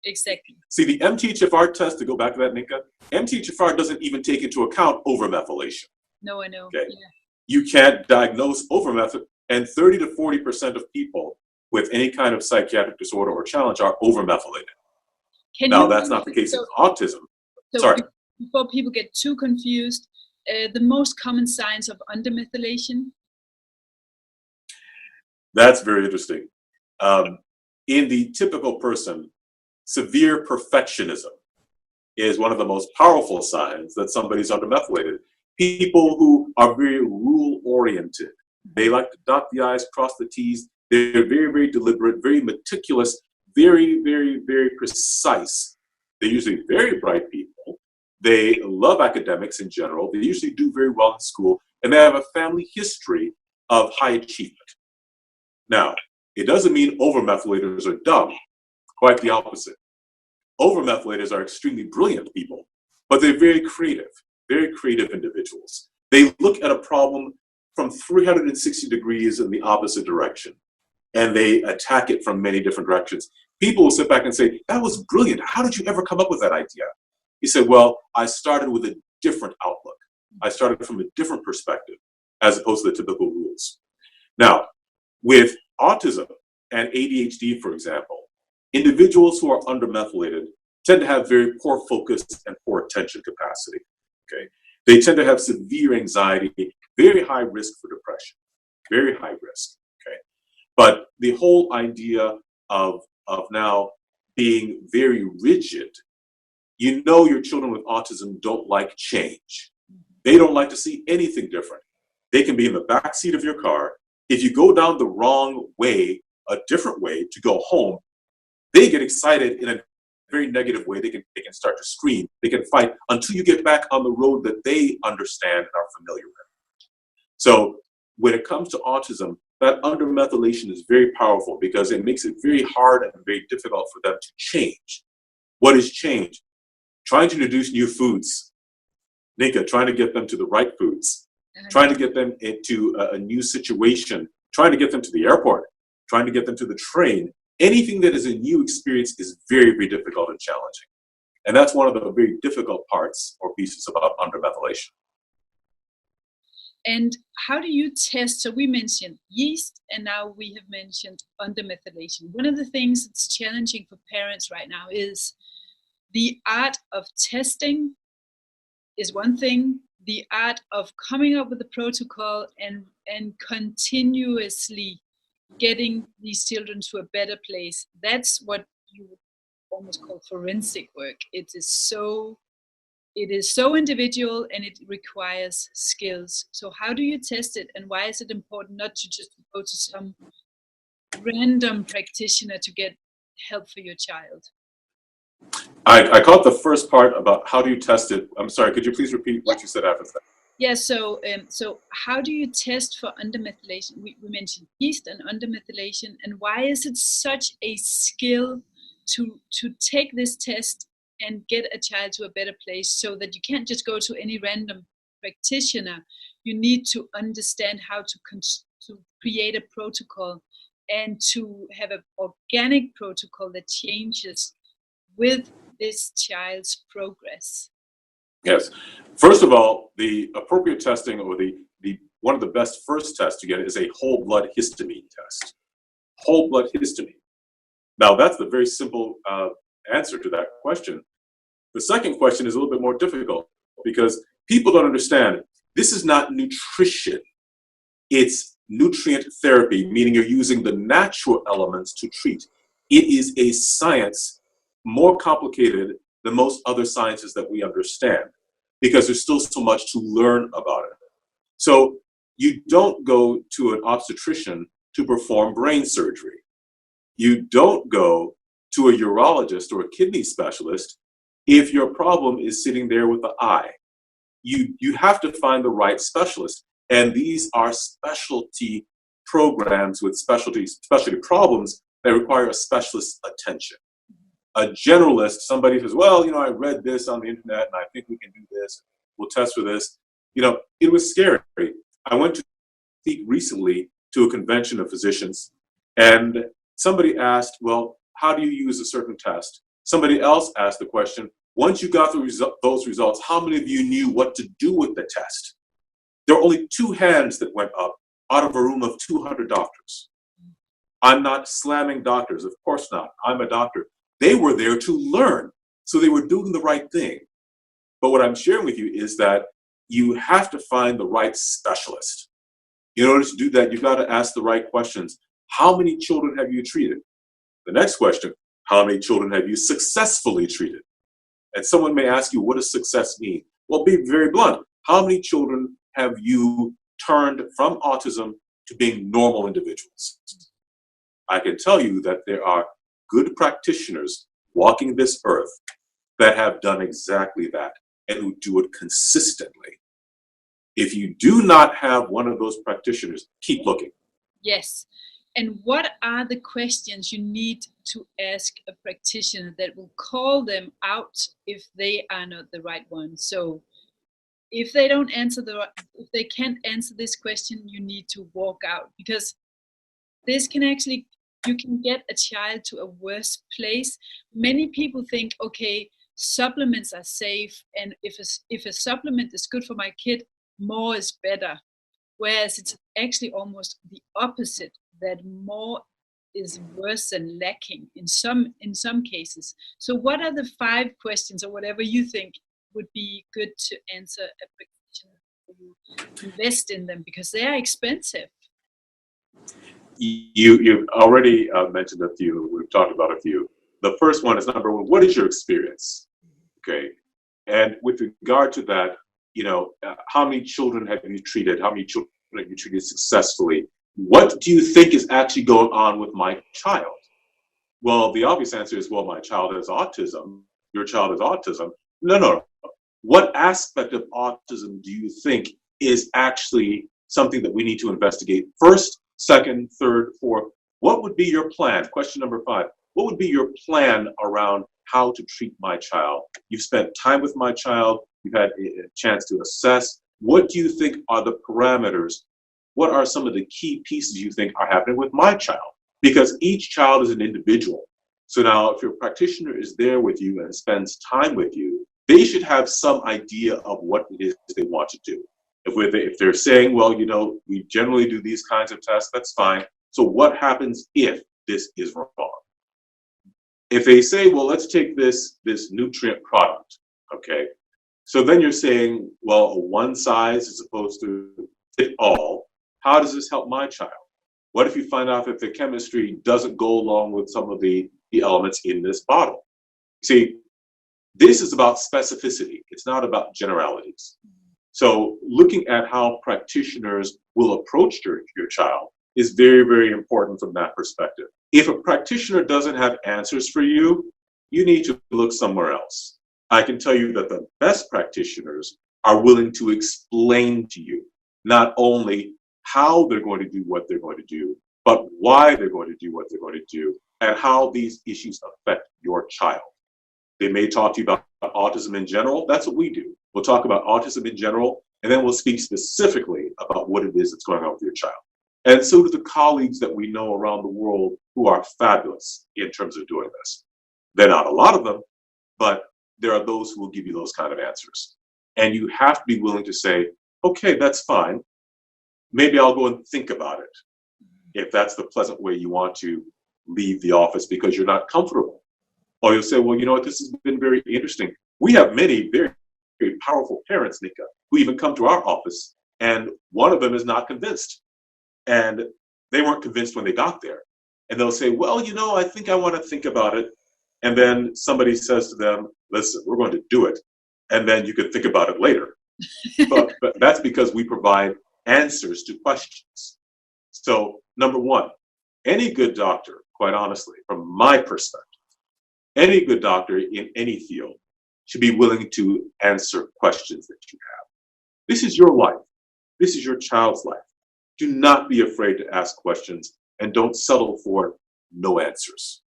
Exactly. See, the MTHFR test, to go back to that, Ninka, MTHFR doesn't even take into account overmethylation. No, I know. Okay. Yeah. You can't diagnose overmethylation, and 30 to 40% of people with any kind of psychiatric disorder or challenge are overmethylated. Now, that's not the case in autism. So Sorry. Before people get too confused, the most common signs of undermethylation? That's very interesting. In the typical person, severe perfectionism is one of the most powerful signs that somebody's undermethylated. People who are very rule-oriented, they like to dot the I's, cross the T's. They're very, very deliberate, very meticulous, very, very, very precise. They're usually very bright people. They love academics in general. They usually do very well in school, and they have a family history of high achievement. Now, it doesn't mean overmethylators are dumb. Quite the opposite. Overmethylators are extremely brilliant people, but they're very creative individuals. They look at a problem from 360 degrees in the opposite direction, and they attack it from many different directions. People will sit back and say, that was brilliant. How did you ever come up with that idea? He said, well, I started with a different outlook. I started from a different perspective, as opposed to the typical rules. Now, with autism and ADHD, for example, individuals who are undermethylated tend to have very poor focus and poor attention capacity. Okay, they tend to have severe anxiety, very high risk for depression, very high risk. Okay, but the whole idea of now being very rigid, you know, your children with autism don't like change. They don't like to see anything different. They can be in the back seat of your car. If you go down the wrong way, a different way to go home, they get excited in a very negative way. They can start to scream. They can fight until you get back on the road that they understand and are familiar with. So when it comes to autism, that undermethylation is very powerful because it makes it very hard and very difficult for them to change. What is change? Trying to introduce new foods. Ninka, trying to get them to the right foods. Trying to get them into a new situation. Trying to get them to the airport. Trying to get them to the train. Anything that is a new experience is very, very difficult and challenging. And that's one of the very difficult parts or pieces about undermethylation. And how do you test? So we mentioned yeast, and now we have mentioned undermethylation. One of the things that's challenging for parents right now is the art of testing is one thing. The art of coming up with a protocol and continuously getting these children to a better place. That's what you would almost call forensic work. It is so individual and it requires skills. So how do you test it, and why is it important not to just go to some random practitioner to get help for your child? I caught the first part about how do you test it. I'm sorry, could you please repeat what you said after that? Yeah, so how do you test for undermethylation? We mentioned yeast and undermethylation, and why is it such a skill to take this test and get a child to a better place, so that you can't just go to any random practitioner? You need to understand how to create a protocol and to have an organic protocol that changes with this child's progress. Yes. First of all, the appropriate testing, or the one of the best first tests to get is a whole blood histamine test. Whole blood histamine. Now, that's the very simple answer to that question. The second question is a little bit more difficult because people don't understand. This is not nutrition. It's nutrient therapy, meaning you're using the natural elements to treat. It is a science more complicated than most other sciences that we understand, because there's still so much to learn about it. So you don't go to an obstetrician to perform brain surgery. You don't go to a urologist or a kidney specialist if your problem is sitting there with the eye. You have to find the right specialist. And these are specialty programs with specialty problems that require a specialist's attention. A generalist, somebody says, well, I read this on the internet and I think we can do this. we'll test for this. You know, it was scary. I went to speak recently to a convention of physicians, and somebody asked, well, how do you use a certain test? Somebody else asked the question, once you got those results, how many of you knew what to do with the test? There were only 2 hands that went up out of a room of 200 doctors. I'm not slamming doctors, of course not. I'm a doctor. They were there to learn, so they were doing the right thing. But what I'm sharing with you is that you have to find the right specialist. In order to do that, you've got to ask the right questions. How many children have you treated? The next question, how many children have you successfully treated? And someone may ask you, what does success mean? Well, be very blunt. How many children have you turned from autism to being normal individuals? I can tell you that there are good practitioners walking this earth that have done exactly that and who do it consistently. If you do not have one of those practitioners, keep looking. Yes. And what are the questions you need to ask a practitioner that will call them out if they are not the right one? So if they don't answer if they can't answer this question, you need to walk out, because this can actually, you can get a child to a worse place. Many people think, okay, supplements are safe, and if a supplement is good for my kid, more is better. Whereas it's actually almost the opposite, that more is worse than lacking in some cases. So what are the 5 questions or whatever you think would be good to answer a practitioner? Invest in them because they are expensive. You've already mentioned a few. We've talked about a few. The first one is number 1, what is your experience? Okay. And with regard to that, you know, how many children have you treated? How many children have you treated successfully? What do you think is actually going on with my child? Well, the obvious answer is, well, my child has autism. Your child has autism. No. What aspect of autism do you think is actually something that we need to investigate? First, second, third, fourth. What would be your plan? Question number 5. What would be your plan around how to treat my child? You've spent time with my child. You've had a chance to assess. What do you think are the parameters? What are some of the key pieces you think are happening with my child? Because each child is an individual. So now if your practitioner is there with you and spends time with you, they should have some idea of what it is they want to do. If they're saying, well, you know, we generally do these kinds of tests, that's fine. So what happens if this is wrong? If they say, well, let's take this nutrient product, okay? So then you're saying, well, one size is supposed to fit all. How does this help my child? What if you find out that the chemistry doesn't go along with some of the elements in this bottle? See, this is about specificity. It's not about generalities. So looking at how practitioners will approach your child is very, very important from that perspective. If a practitioner doesn't have answers for you, you need to look somewhere else. I can tell you that the best practitioners are willing to explain to you not only how they're going to do what they're going to do, but why they're going to do what they're going to do, and how these issues affect your child. They may talk to you about autism in general. That's what we do. We'll talk about autism in general, and then we'll speak specifically about what it is that's going on with your child. And so do the colleagues that we know around the world who are fabulous in terms of doing this. They're not a lot of them, but there are those who will give you those kind of answers. And you have to be willing to say, okay, that's fine. Maybe I'll go and think about it, if that's the pleasant way you want to leave the office because you're not comfortable. Or you'll say, well, you know what, this has been very interesting. We have many very, very powerful parents, Nika, who even come to our office, and one of them is not convinced. And they weren't convinced when they got there. And they'll say, well, you know, I think I want to think about it. And then somebody says to them, listen, we're going to do it. And then you can think about it later. but that's because we provide answers to questions. So number 1, any good doctor, quite honestly, from my perspective, any good doctor in any field should be willing to answer questions that you have. This is your life. This is your child's life. Do not be afraid to ask questions, and don't settle for no answers.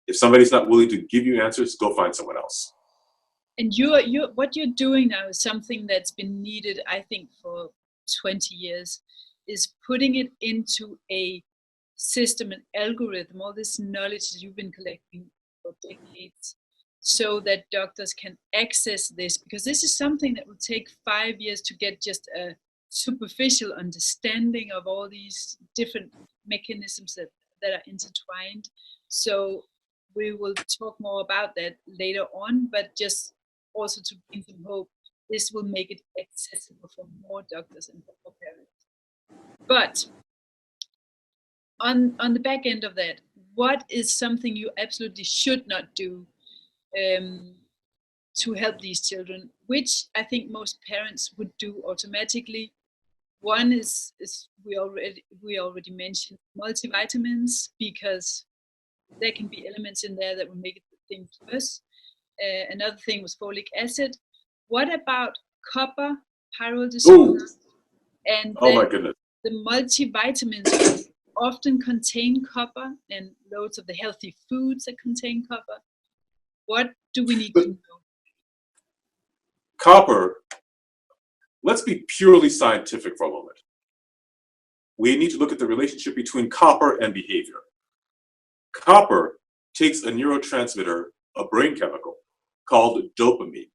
If somebody's not willing to give you answers, go find someone else. And what you're doing now is something that's been needed, I think, for 20 years, is putting it into a system, an algorithm, all this knowledge that you've been collecting for decades, so that doctors can access this, because this is something that will take 5 years to get just a superficial understanding of all these different mechanisms that are intertwined. So we will talk more about that later on, but just also to bring some hope, this will make it accessible for more doctors and for parents. But on the back end of that, what is something you absolutely should not do to help these children, which I think most parents would do automatically? One is we already mentioned multivitamins, because there can be elements in there that will make things worse. Another thing was folic acid. What about copper, pyrrole disorder? And oh my goodness, the multivitamins often contain copper, and loads of the healthy foods that contain copper. What do we need to know? Copper, let's be purely scientific for a moment. We need to look at the relationship between copper and behavior. Copper takes a neurotransmitter, a brain chemical, called dopamine,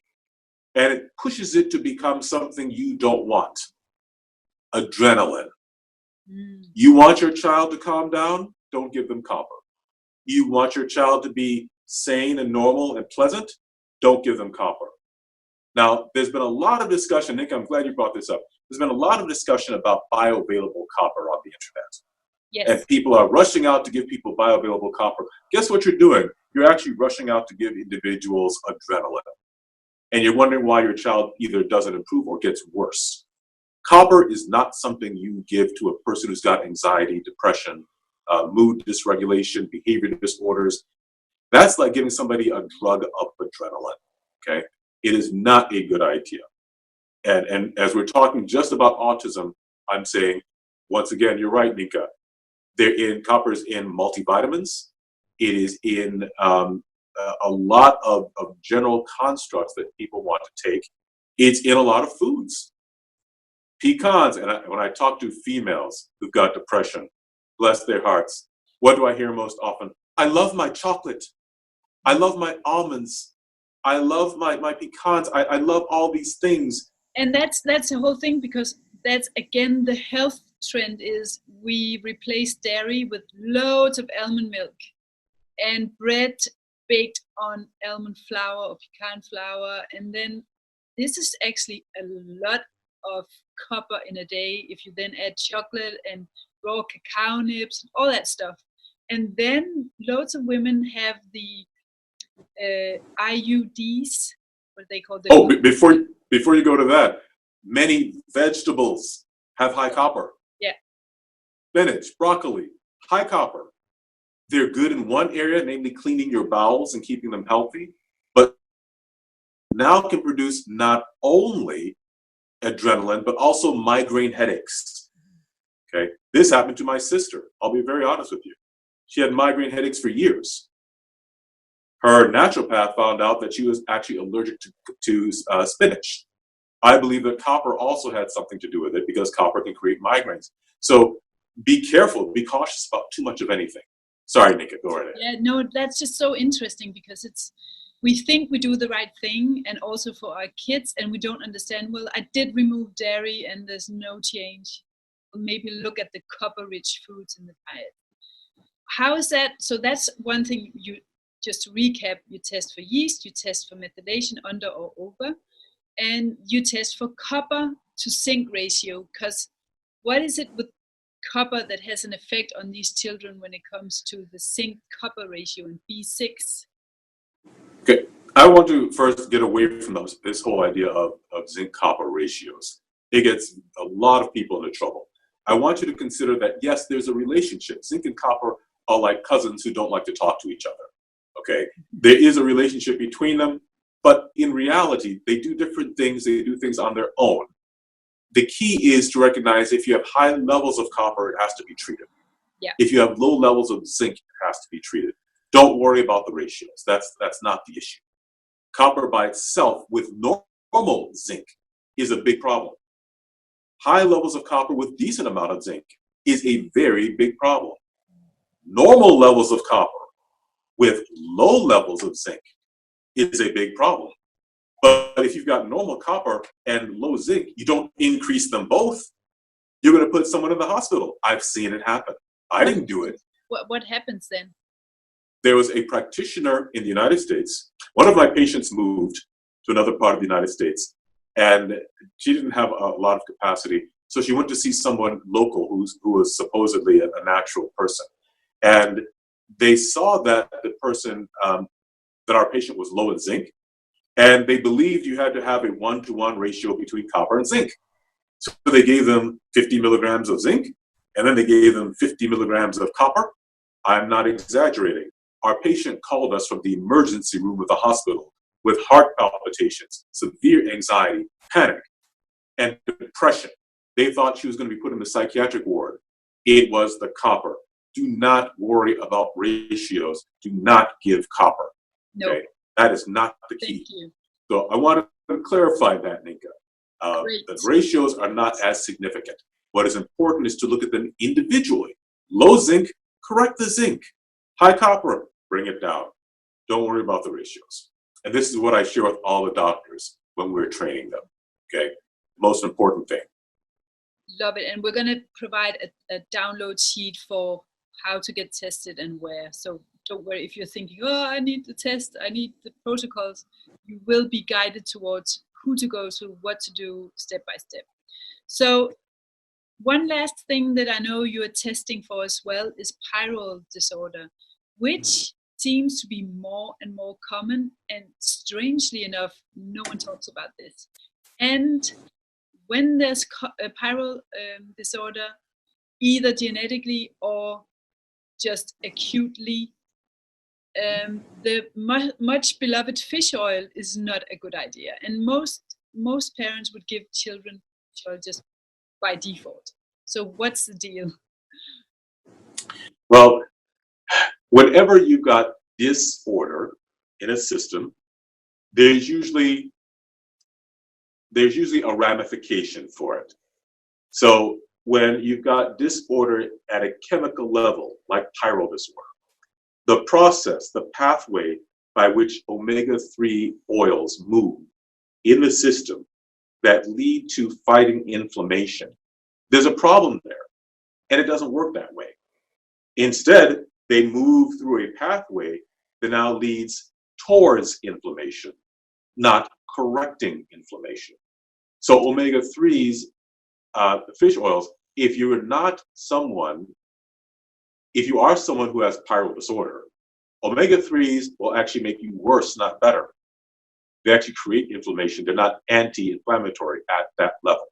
and it pushes it to become something you don't want. Adrenaline. You want your child to calm down? Don't give them copper. You want your child to be sane and normal and pleasant? Don't give them copper. Now, there's been a lot of discussion, Nick, I'm glad you brought this up. There's been a lot of discussion about bioavailable copper on the internet. Yes. And people are rushing out to give people bioavailable copper. Guess what you're doing? You're actually rushing out to give individuals adrenaline. And you're wondering why your child either doesn't improve or gets worse. Copper is not something you give to a person who's got anxiety, depression, mood dysregulation, behavior disorders. That's like giving somebody a drug of adrenaline, okay? It is not a good idea. And as we're talking just about autism, I'm saying, once again, you're right, Ninka. Copper is in multivitamins. It is in a lot of general constructs that people want to take. It's in a lot of foods. Pecans, and when I talk to females who've got depression, bless their hearts, what do I hear most often? I love my chocolate. I love my almonds. I love my pecans. I love all these things. And that's the whole thing, because that's, again, the health trend is we replace dairy with loads of almond milk and bread baked on almond flour or pecan flour. And then this is actually a lot of copper in a day if you then add chocolate and raw cacao nibs and all that stuff. And then loads of women have the IUDs, what they call the... Oh, before you go to that, many vegetables have high copper. Yeah. Spinach, broccoli, high copper. They're good in one area, namely cleaning your bowels and keeping them healthy, but now can produce not only adrenaline, but also migraine headaches. Okay, this happened to my sister. I'll be very honest with you. She had migraine headaches for years. Her naturopath found out that she was actually allergic to spinach. I believe that copper also had something to do with it, because copper can create migraines. So be careful, be cautious about too much of anything. Sorry, Nika, go right ahead. Yeah, no, that's just so interesting, because we think we do the right thing, and also for our kids, and we don't understand, well, I did remove dairy and there's no change. Well, maybe look at the copper-rich foods in the diet. How is that? So that's one thing. Just to recap, you test for yeast, you test for methylation under or over, and you test for copper to zinc ratio, because what is it with copper that has an effect on these children when it comes to the zinc copper ratio in B6? Okay, I want to first get away from this whole idea of zinc copper ratios. It gets a lot of people into trouble. I want you to consider that, yes, there's a relationship. Zinc and copper are like cousins who don't like to talk to each other. Okay, there is a relationship between them, but in reality, they do different things. They do things on their own. The key is to recognize if you have high levels of copper, it has to be treated. Yeah. If you have low levels of zinc, it has to be treated. Don't worry about the ratios. That's not the issue. Copper by itself with normal zinc is a big problem. High levels of copper with decent amount of zinc is a very big problem. Normal levels of copper with low levels of zinc is a big problem. But if you've got normal copper and low zinc, you don't increase them both, you're going to put someone in the hospital. I've seen it happen. I didn't do it. What happens then? There was a practitioner in the United States. One of my patients moved to another part of the United States, and she didn't have a lot of capacity. So she went to see someone local who was supposedly a natural person. And they saw that the person, that our patient was low in zinc, and they believed you had to have a 1-to-1 ratio between copper and zinc. So they gave them 50 milligrams of zinc, and then they gave them 50 milligrams of copper. I'm not exaggerating. Our patient called us from the emergency room of the hospital with heart palpitations, severe anxiety, panic, and depression. They thought she was going to be put in the psychiatric ward. It was the copper. Do not worry about ratios. Do not give copper. No. Okay? That is not the key. Thank you. So I want to clarify that, Ninka. Great. The ratios are not as significant. What is important is to look at them individually. Low zinc, correct the zinc. High copper, bring it down. Don't worry about the ratios. And this is what I share with all the doctors when we're training them. Okay, most important thing. Love it. And we're going to provide a download sheet for how to get tested and where. So don't worry if you're thinking, oh, I need the test, I need the protocols. You will be guided towards who to go to, what to do step by step. So one last thing that I know you are testing for as well is pyrrole disorder, which seems to be more and more common, and strangely enough, no one talks about this. And when there's a pyrrole disorder, either genetically or just acutely, the much beloved fish oil is not a good idea. And most parents would give children fish oil just by default. So what's the deal? Well, whenever you've got disorder in a system, there's usually a ramification for it. So when you've got disorder at a chemical level, like pyrrole disorder, the process, the pathway by which omega-3 oils move in the system that lead to fighting inflammation, there's a problem there, and it doesn't work that way. Instead, they move through a pathway that now leads towards inflammation, not correcting inflammation. So omega-3s, the fish oils, if you are someone who has pyrrole disorder, omega-3s will actually make you worse, not better. They actually create inflammation. They're not anti-inflammatory at that level,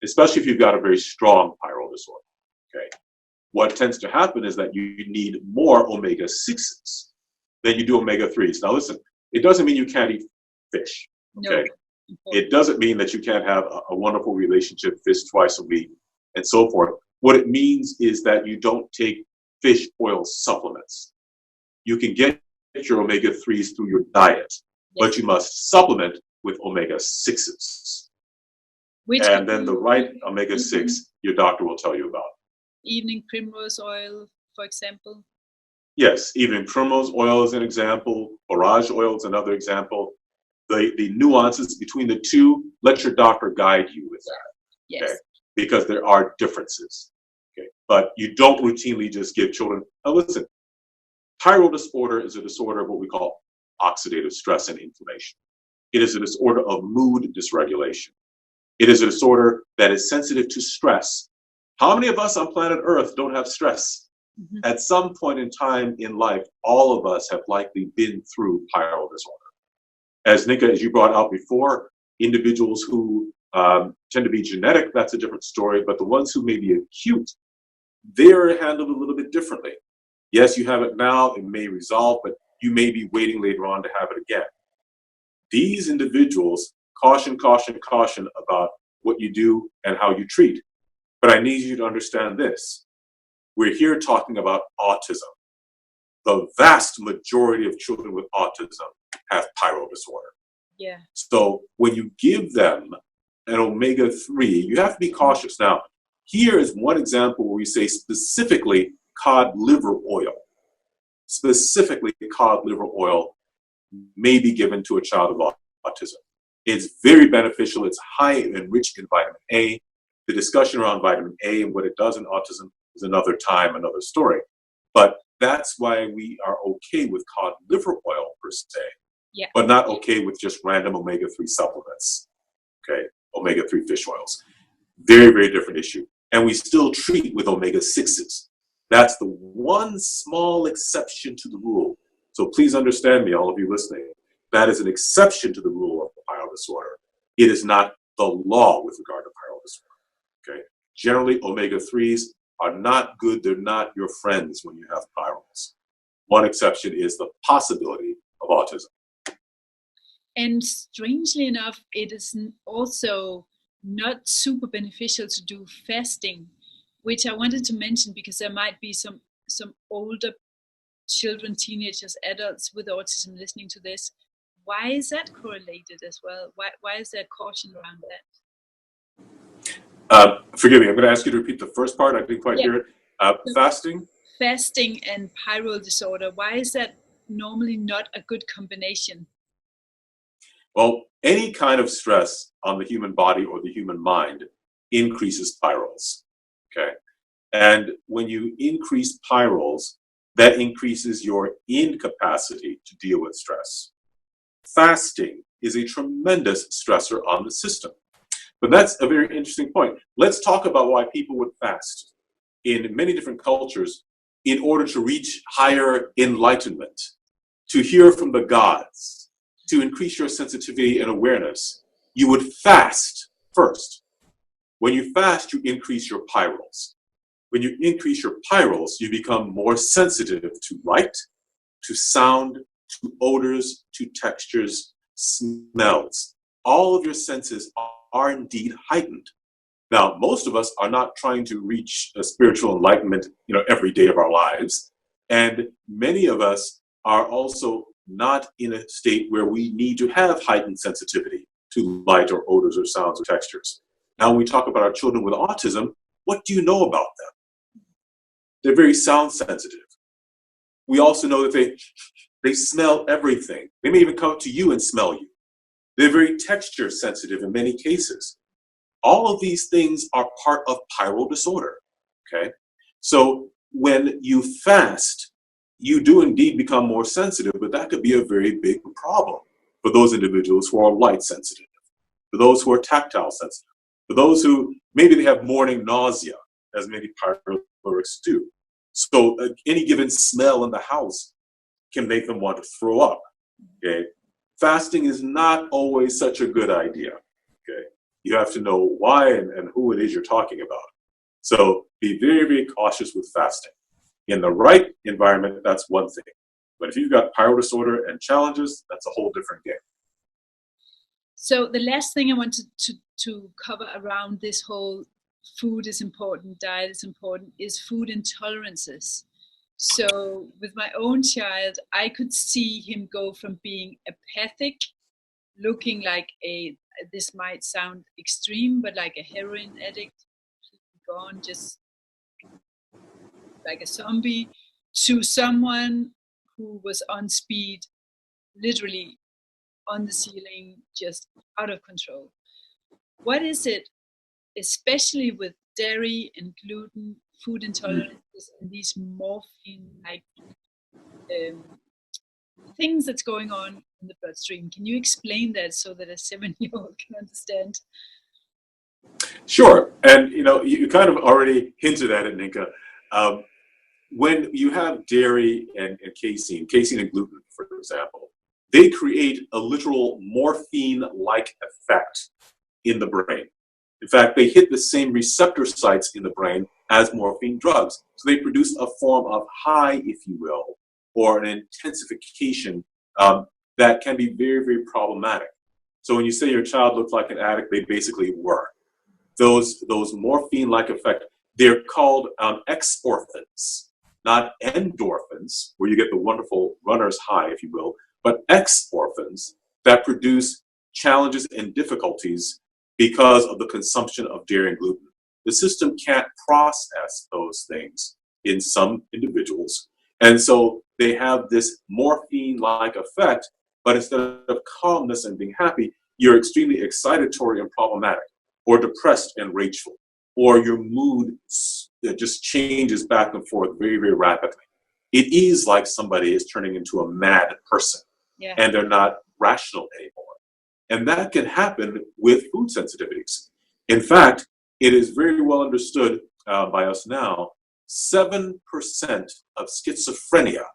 especially if you've got a very strong pyrrole disorder. Okay. What tends to happen is that you need more omega-6s than you do omega-3s. Now listen, it doesn't mean you can't eat fish. Okay. No. It doesn't mean that you can't have a wonderful relationship, fish twice a week, and so forth. What it means is that you don't take fish oil supplements. You can get your omega-3s through your diet, but you must supplement with omega-6s. And then the right omega-6 your doctor will tell you about. Evening primrose oil, for example. Yes, evening primrose oil is an example. Borage oil is another example. The nuances between the two, let your doctor guide you with that. Yes. Okay? Because there are differences. Okay, but you don't routinely just give children. Now listen, pyrrole disorder is a disorder of what we call oxidative stress and inflammation. It is a disorder of mood dysregulation. It is a disorder that is sensitive to stress. How many of us on planet Earth don't have stress? Mm-hmm. At some point in time in life, all of us have likely been through pyrrole disorder. As Ninka, as you brought out before, individuals who tend to be genetic, that's a different story, but the ones who may be acute, they're handled a little bit differently. Yes, you have it now, it may resolve, but you may be waiting later on to have it again. These individuals, caution, caution, caution about what you do and how you treat. But I need you to understand this. We're here talking about autism. The vast majority of children with autism have pyrrole disorder. Yeah. So when you give them an omega-3, you have to be cautious. Now, here is one example where we say specifically cod liver oil. Specifically, cod liver oil may be given to a child of autism. It's very beneficial. It's high and rich in vitamin A. The discussion around vitamin A and what it does in autism is another time, another story. But that's why we are okay with cod liver oil per se, but not okay with just random omega-3 supplements, okay? Omega-3 fish oils. Very, very different issue. And we still treat with omega-6s. That's the one small exception to the rule. So please understand me, all of you listening. That is an exception to the rule of pyrrole disorder. It is not the law with regard to pyrrole disorder, okay? Generally, omega-3s are not good. They're not your friends when you have pyrroles. One exception is the possibility of autism. And strangely enough, it is also not super beneficial to do fasting, which I wanted to mention because there might be some older children, teenagers, adults with autism listening to this. Why is that correlated as well? Why is there caution around that? Forgive me, I'm going to ask you to repeat the first part. I didn't quite hear it. Fasting? Fasting and pyrrole disorder. Why is that normally not a good combination? Well, any kind of stress on the human body or the human mind increases pyrroles, okay? And when you increase pyrroles, that increases your incapacity to deal with stress. Fasting is a tremendous stressor on the system. But that's a very interesting point. Let's talk about why people would fast in many different cultures in order to reach higher enlightenment, to hear from the gods, to increase your sensitivity and awareness. You would fast first. When you fast, you increase your pyrroles. When you increase your pyrroles, you become more sensitive to light, to sound, to odors, to textures, smells. All of your senses are indeed heightened. Now, most of us are not trying to reach a spiritual enlightenment, every day of our lives. And many of us are also not in a state where we need to have heightened sensitivity to light or odors or sounds or textures. Now, when we talk about our children with autism, what do you know about them? They're very sound sensitive. We also know that they smell everything. They may even come up to you and smell you. They're very texture sensitive in many cases. All of these things are part of pyrrole disorder, okay? So when you fast, you do indeed become more sensitive, but that could be a very big problem for those individuals who are light sensitive, for those who are tactile sensitive, for those who maybe they have morning nausea, as many pyrrolics do. So any given smell in the house can make them want to throw up, okay? Fasting is not always such a good idea, okay? You have to know why and who it is you're talking about. So be very, very cautious with fasting. In the right environment, that's one thing. But if you've got pyrrole disorder and challenges, that's a whole different game. So the last thing I wanted to cover around this whole food is important, diet is important, is food intolerances. So with my own child, I could see him go from being apathic, looking like this might sound extreme, but like a heroin addict, gone just like a zombie, to someone who was on speed, literally on the ceiling, just out of control. What is it, especially with dairy and gluten, food intolerances, and these morphine-like things that's going on in the bloodstream? Can you explain that so that a 7-year-old can understand? Sure, and you kind of already hinted at it, Ninka. When you have dairy and casein and gluten, for example, they create a literal morphine-like effect in the brain. In fact, they hit the same receptor sites in the brain as morphine drugs. So they produce a form of high, if you will, or an intensification that can be very, very problematic. So when you say your child looked like an addict, they basically were. Those morphine-like effect, they're called exorphins, not endorphins, where you get the wonderful runner's high, if you will, but exorphins that produce challenges and difficulties because of the consumption of dairy and gluten. The system can't process those things in some individuals. And so they have this morphine-like effect, but instead of calmness and being happy, you're extremely excitatory and problematic, or depressed and rageful, or your mood just changes back and forth very, very rapidly. It is like somebody is turning into a mad person, and they're not rational anymore. And that can happen with food sensitivities. In fact, it is very well understood by us now, 7% of schizophrenia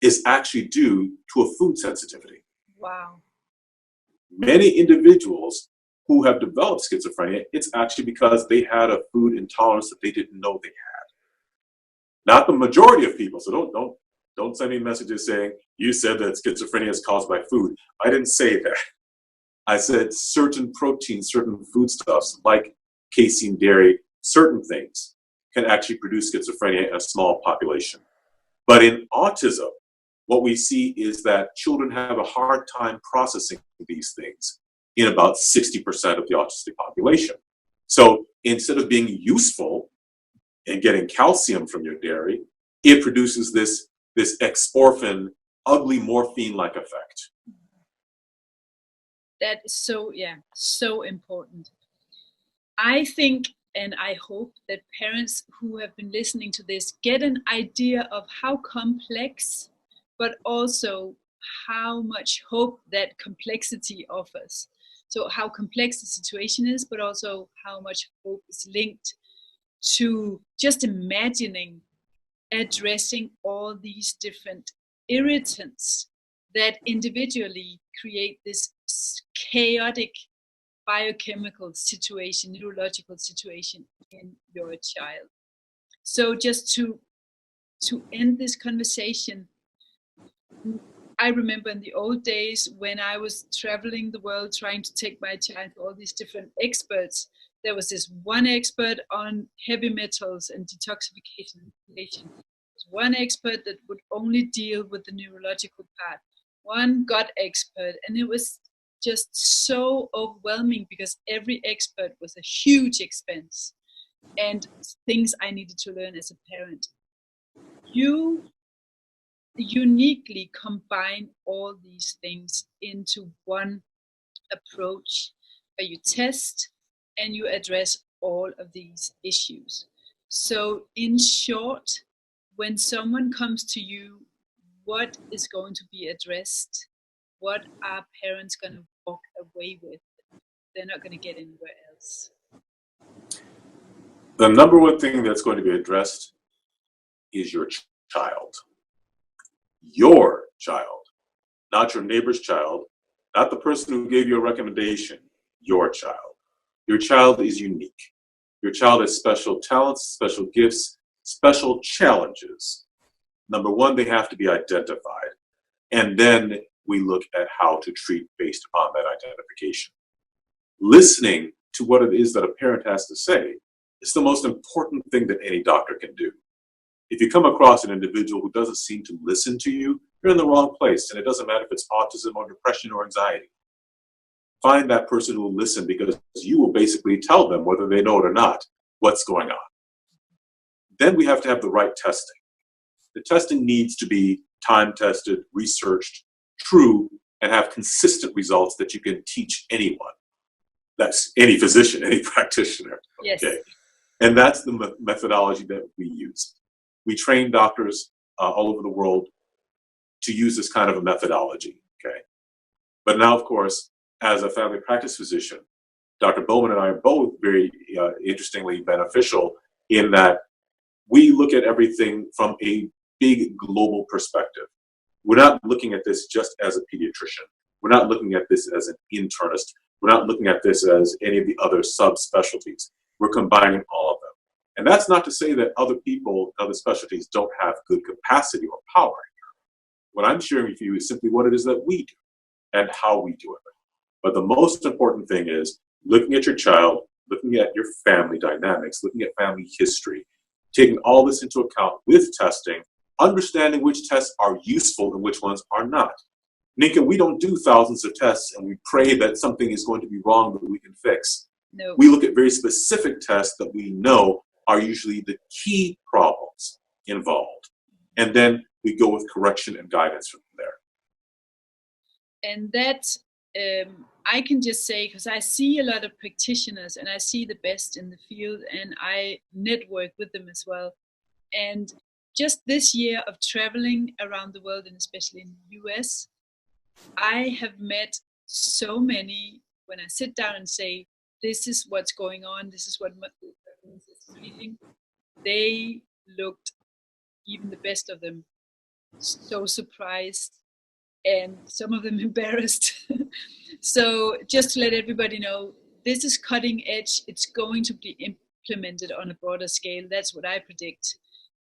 is actually due to a food sensitivity. Wow. Many individuals who have developed schizophrenia, it's actually because they had a food intolerance that they didn't know they had. Not the majority of people, so don't send me messages saying, you said that schizophrenia is caused by food. I didn't say that. I said certain proteins, certain foodstuffs like casein, dairy, certain things can actually produce schizophrenia in a small population. But in autism, what we see is that children have a hard time processing these things in about 60% of the autistic population. So instead of being useful and getting calcium from your dairy, it produces this exporphin, ugly morphine-like effect. That is so important. I think, and I hope that parents who have been listening to this get an idea of how complex, but also how much hope that complexity offers. So how complex the situation is, but also how much hope is linked to just imagining addressing all these different irritants that individually create this chaotic biochemical situation, neurological situation in your child. So just to end this conversation, I remember in the old days when I was traveling the world trying to take my child to all these different experts, there was this one expert on heavy metals and detoxification. One expert that would only deal with the neurological part, one gut expert, and it was just so overwhelming because every expert was a huge expense and things I needed to learn as a parent. You uniquely combine all these things into one approach where you test and you address all of these issues. So in short, when someone comes to you, what is going to be addressed? What are parents going to walk away with? They're not going to get anywhere else. The number one thing that's going to be addressed is your child. Your child, not your neighbor's child, not the person who gave you a recommendation, your child. Your child is unique. Your child has special talents, special gifts, special challenges. Number one, they have to be identified. And then we look at how to treat based upon that identification. Listening to what it is that a parent has to say is the most important thing that any doctor can do. If you come across an individual who doesn't seem to listen to you, you're in the wrong place. And it doesn't matter if it's autism or depression or anxiety. Find that person who will listen, because you will basically tell them, whether they know it or not, what's going on. Then we have to have the right testing. The testing needs to be time-tested, researched, true, and have consistent results that you can teach anyone. That's any physician, any practitioner. Yes. Okay. And that's the methodology that we use. We train doctors all over the world to use this kind of a methodology. Okay. But now, of course, as a family practice physician, Dr. Bowman and I are both very interestingly beneficial in that we look at everything from a big global perspective. We're not looking at this just as a pediatrician. We're not looking at this as an internist. We're not looking at this as any of the other subspecialties. We're combining all of them. And that's not to say that other people, other specialties don't have good capacity or power. What I'm sharing with you is simply what it is that we do and how we do it. But the most important thing is looking at your child, looking at your family dynamics, looking at family history, taking all this into account with testing, understanding which tests are useful and which ones are not. Ninka, we don't do thousands of tests and we pray that something is going to be wrong that we can fix. No. We look at very specific tests that we know are usually the key problems involved. And then we go with correction and guidance from there. And that I can just say, because I see a lot of practitioners and I see the best in the field and I network with them as well. And just this year of traveling around the world, and especially in the US, I have met so many, when I sit down and say, this is what's going on, this is what is feeling, they looked, even the best of them, so surprised and some of them embarrassed. So just to let everybody know, this is cutting edge. It's going to be implemented on a broader scale. That's what I predict,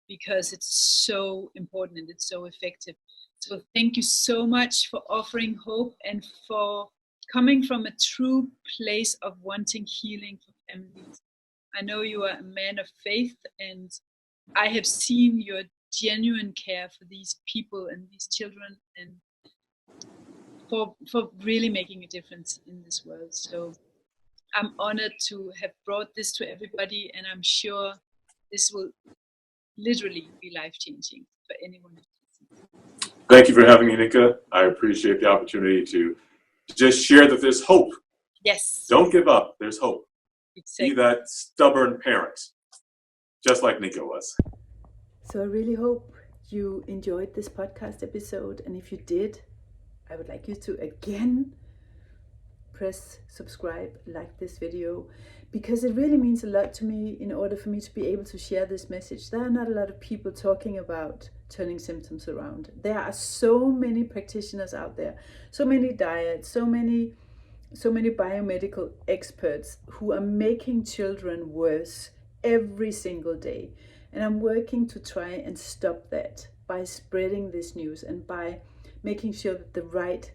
because it's so important and it's so effective. So thank you so much for offering hope and for coming from a true place of wanting healing for families. I know you are a man of faith, and I have seen your genuine care for these people and these children, and for really making a difference in this world. So I'm honored to have brought this to everybody, and I'm sure this will literally be life-changing for anyone. Thank you for having me, Ninka. I appreciate the opportunity to just share that there's hope. Yes. Don't give up. There's hope. Exactly. Be that stubborn parent, just like Ninka was. So I really hope you enjoyed this podcast episode. And if you did, I would like you to again press subscribe, like this video, because it really means a lot to me in order for me to be able to share this message. There are not a lot of people talking about turning symptoms around. There are so many practitioners out there, so many diets, so many biomedical experts who are making children worse every single day. And I'm working to try and stop that by spreading this news and by making sure that the right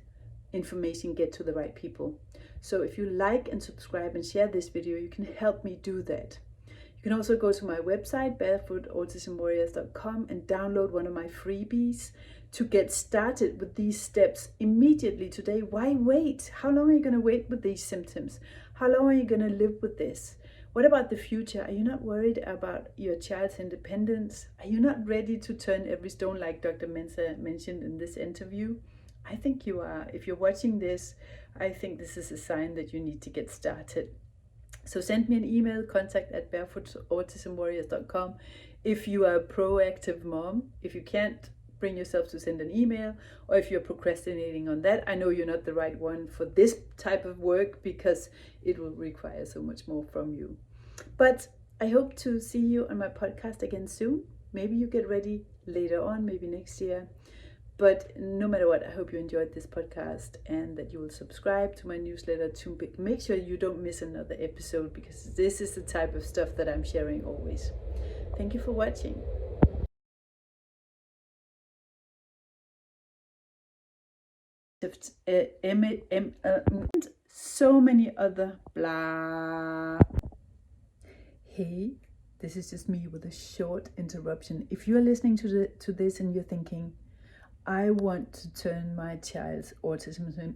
information get to the right people. So if you like and subscribe and share this video, you can help me do that. You can also go to my website, barefootautismwarriors.com, and download one of my freebies to get started with these steps immediately today. Why wait? How long are you going to wait with these symptoms? How long are you going to live with this? What about the future? Are you not worried about your child's independence? Are you not ready to turn every stone like Dr. Mensah mentioned in this interview? I think you are. If you're watching this, I think this is a sign that you need to get started. So send me an email, contact@barefootautismwarriors.com if you are a proactive mom. If you can't bring yourself to send an email, or if you're procrastinating on that, I know you're not the right one for this type of work because it will require so much more from you. But I hope to see you on my podcast again soon. Maybe you get ready later on, maybe next year. But no matter what, I hope you enjoyed this podcast and that you will subscribe to my newsletter to make sure you don't miss another episode, because this is the type of stuff that I'm sharing always. Thank you for watching. And so many other blah. Hey, this is just me with a short interruption. If you're listening to this and you're thinking, I want to turn my child's autism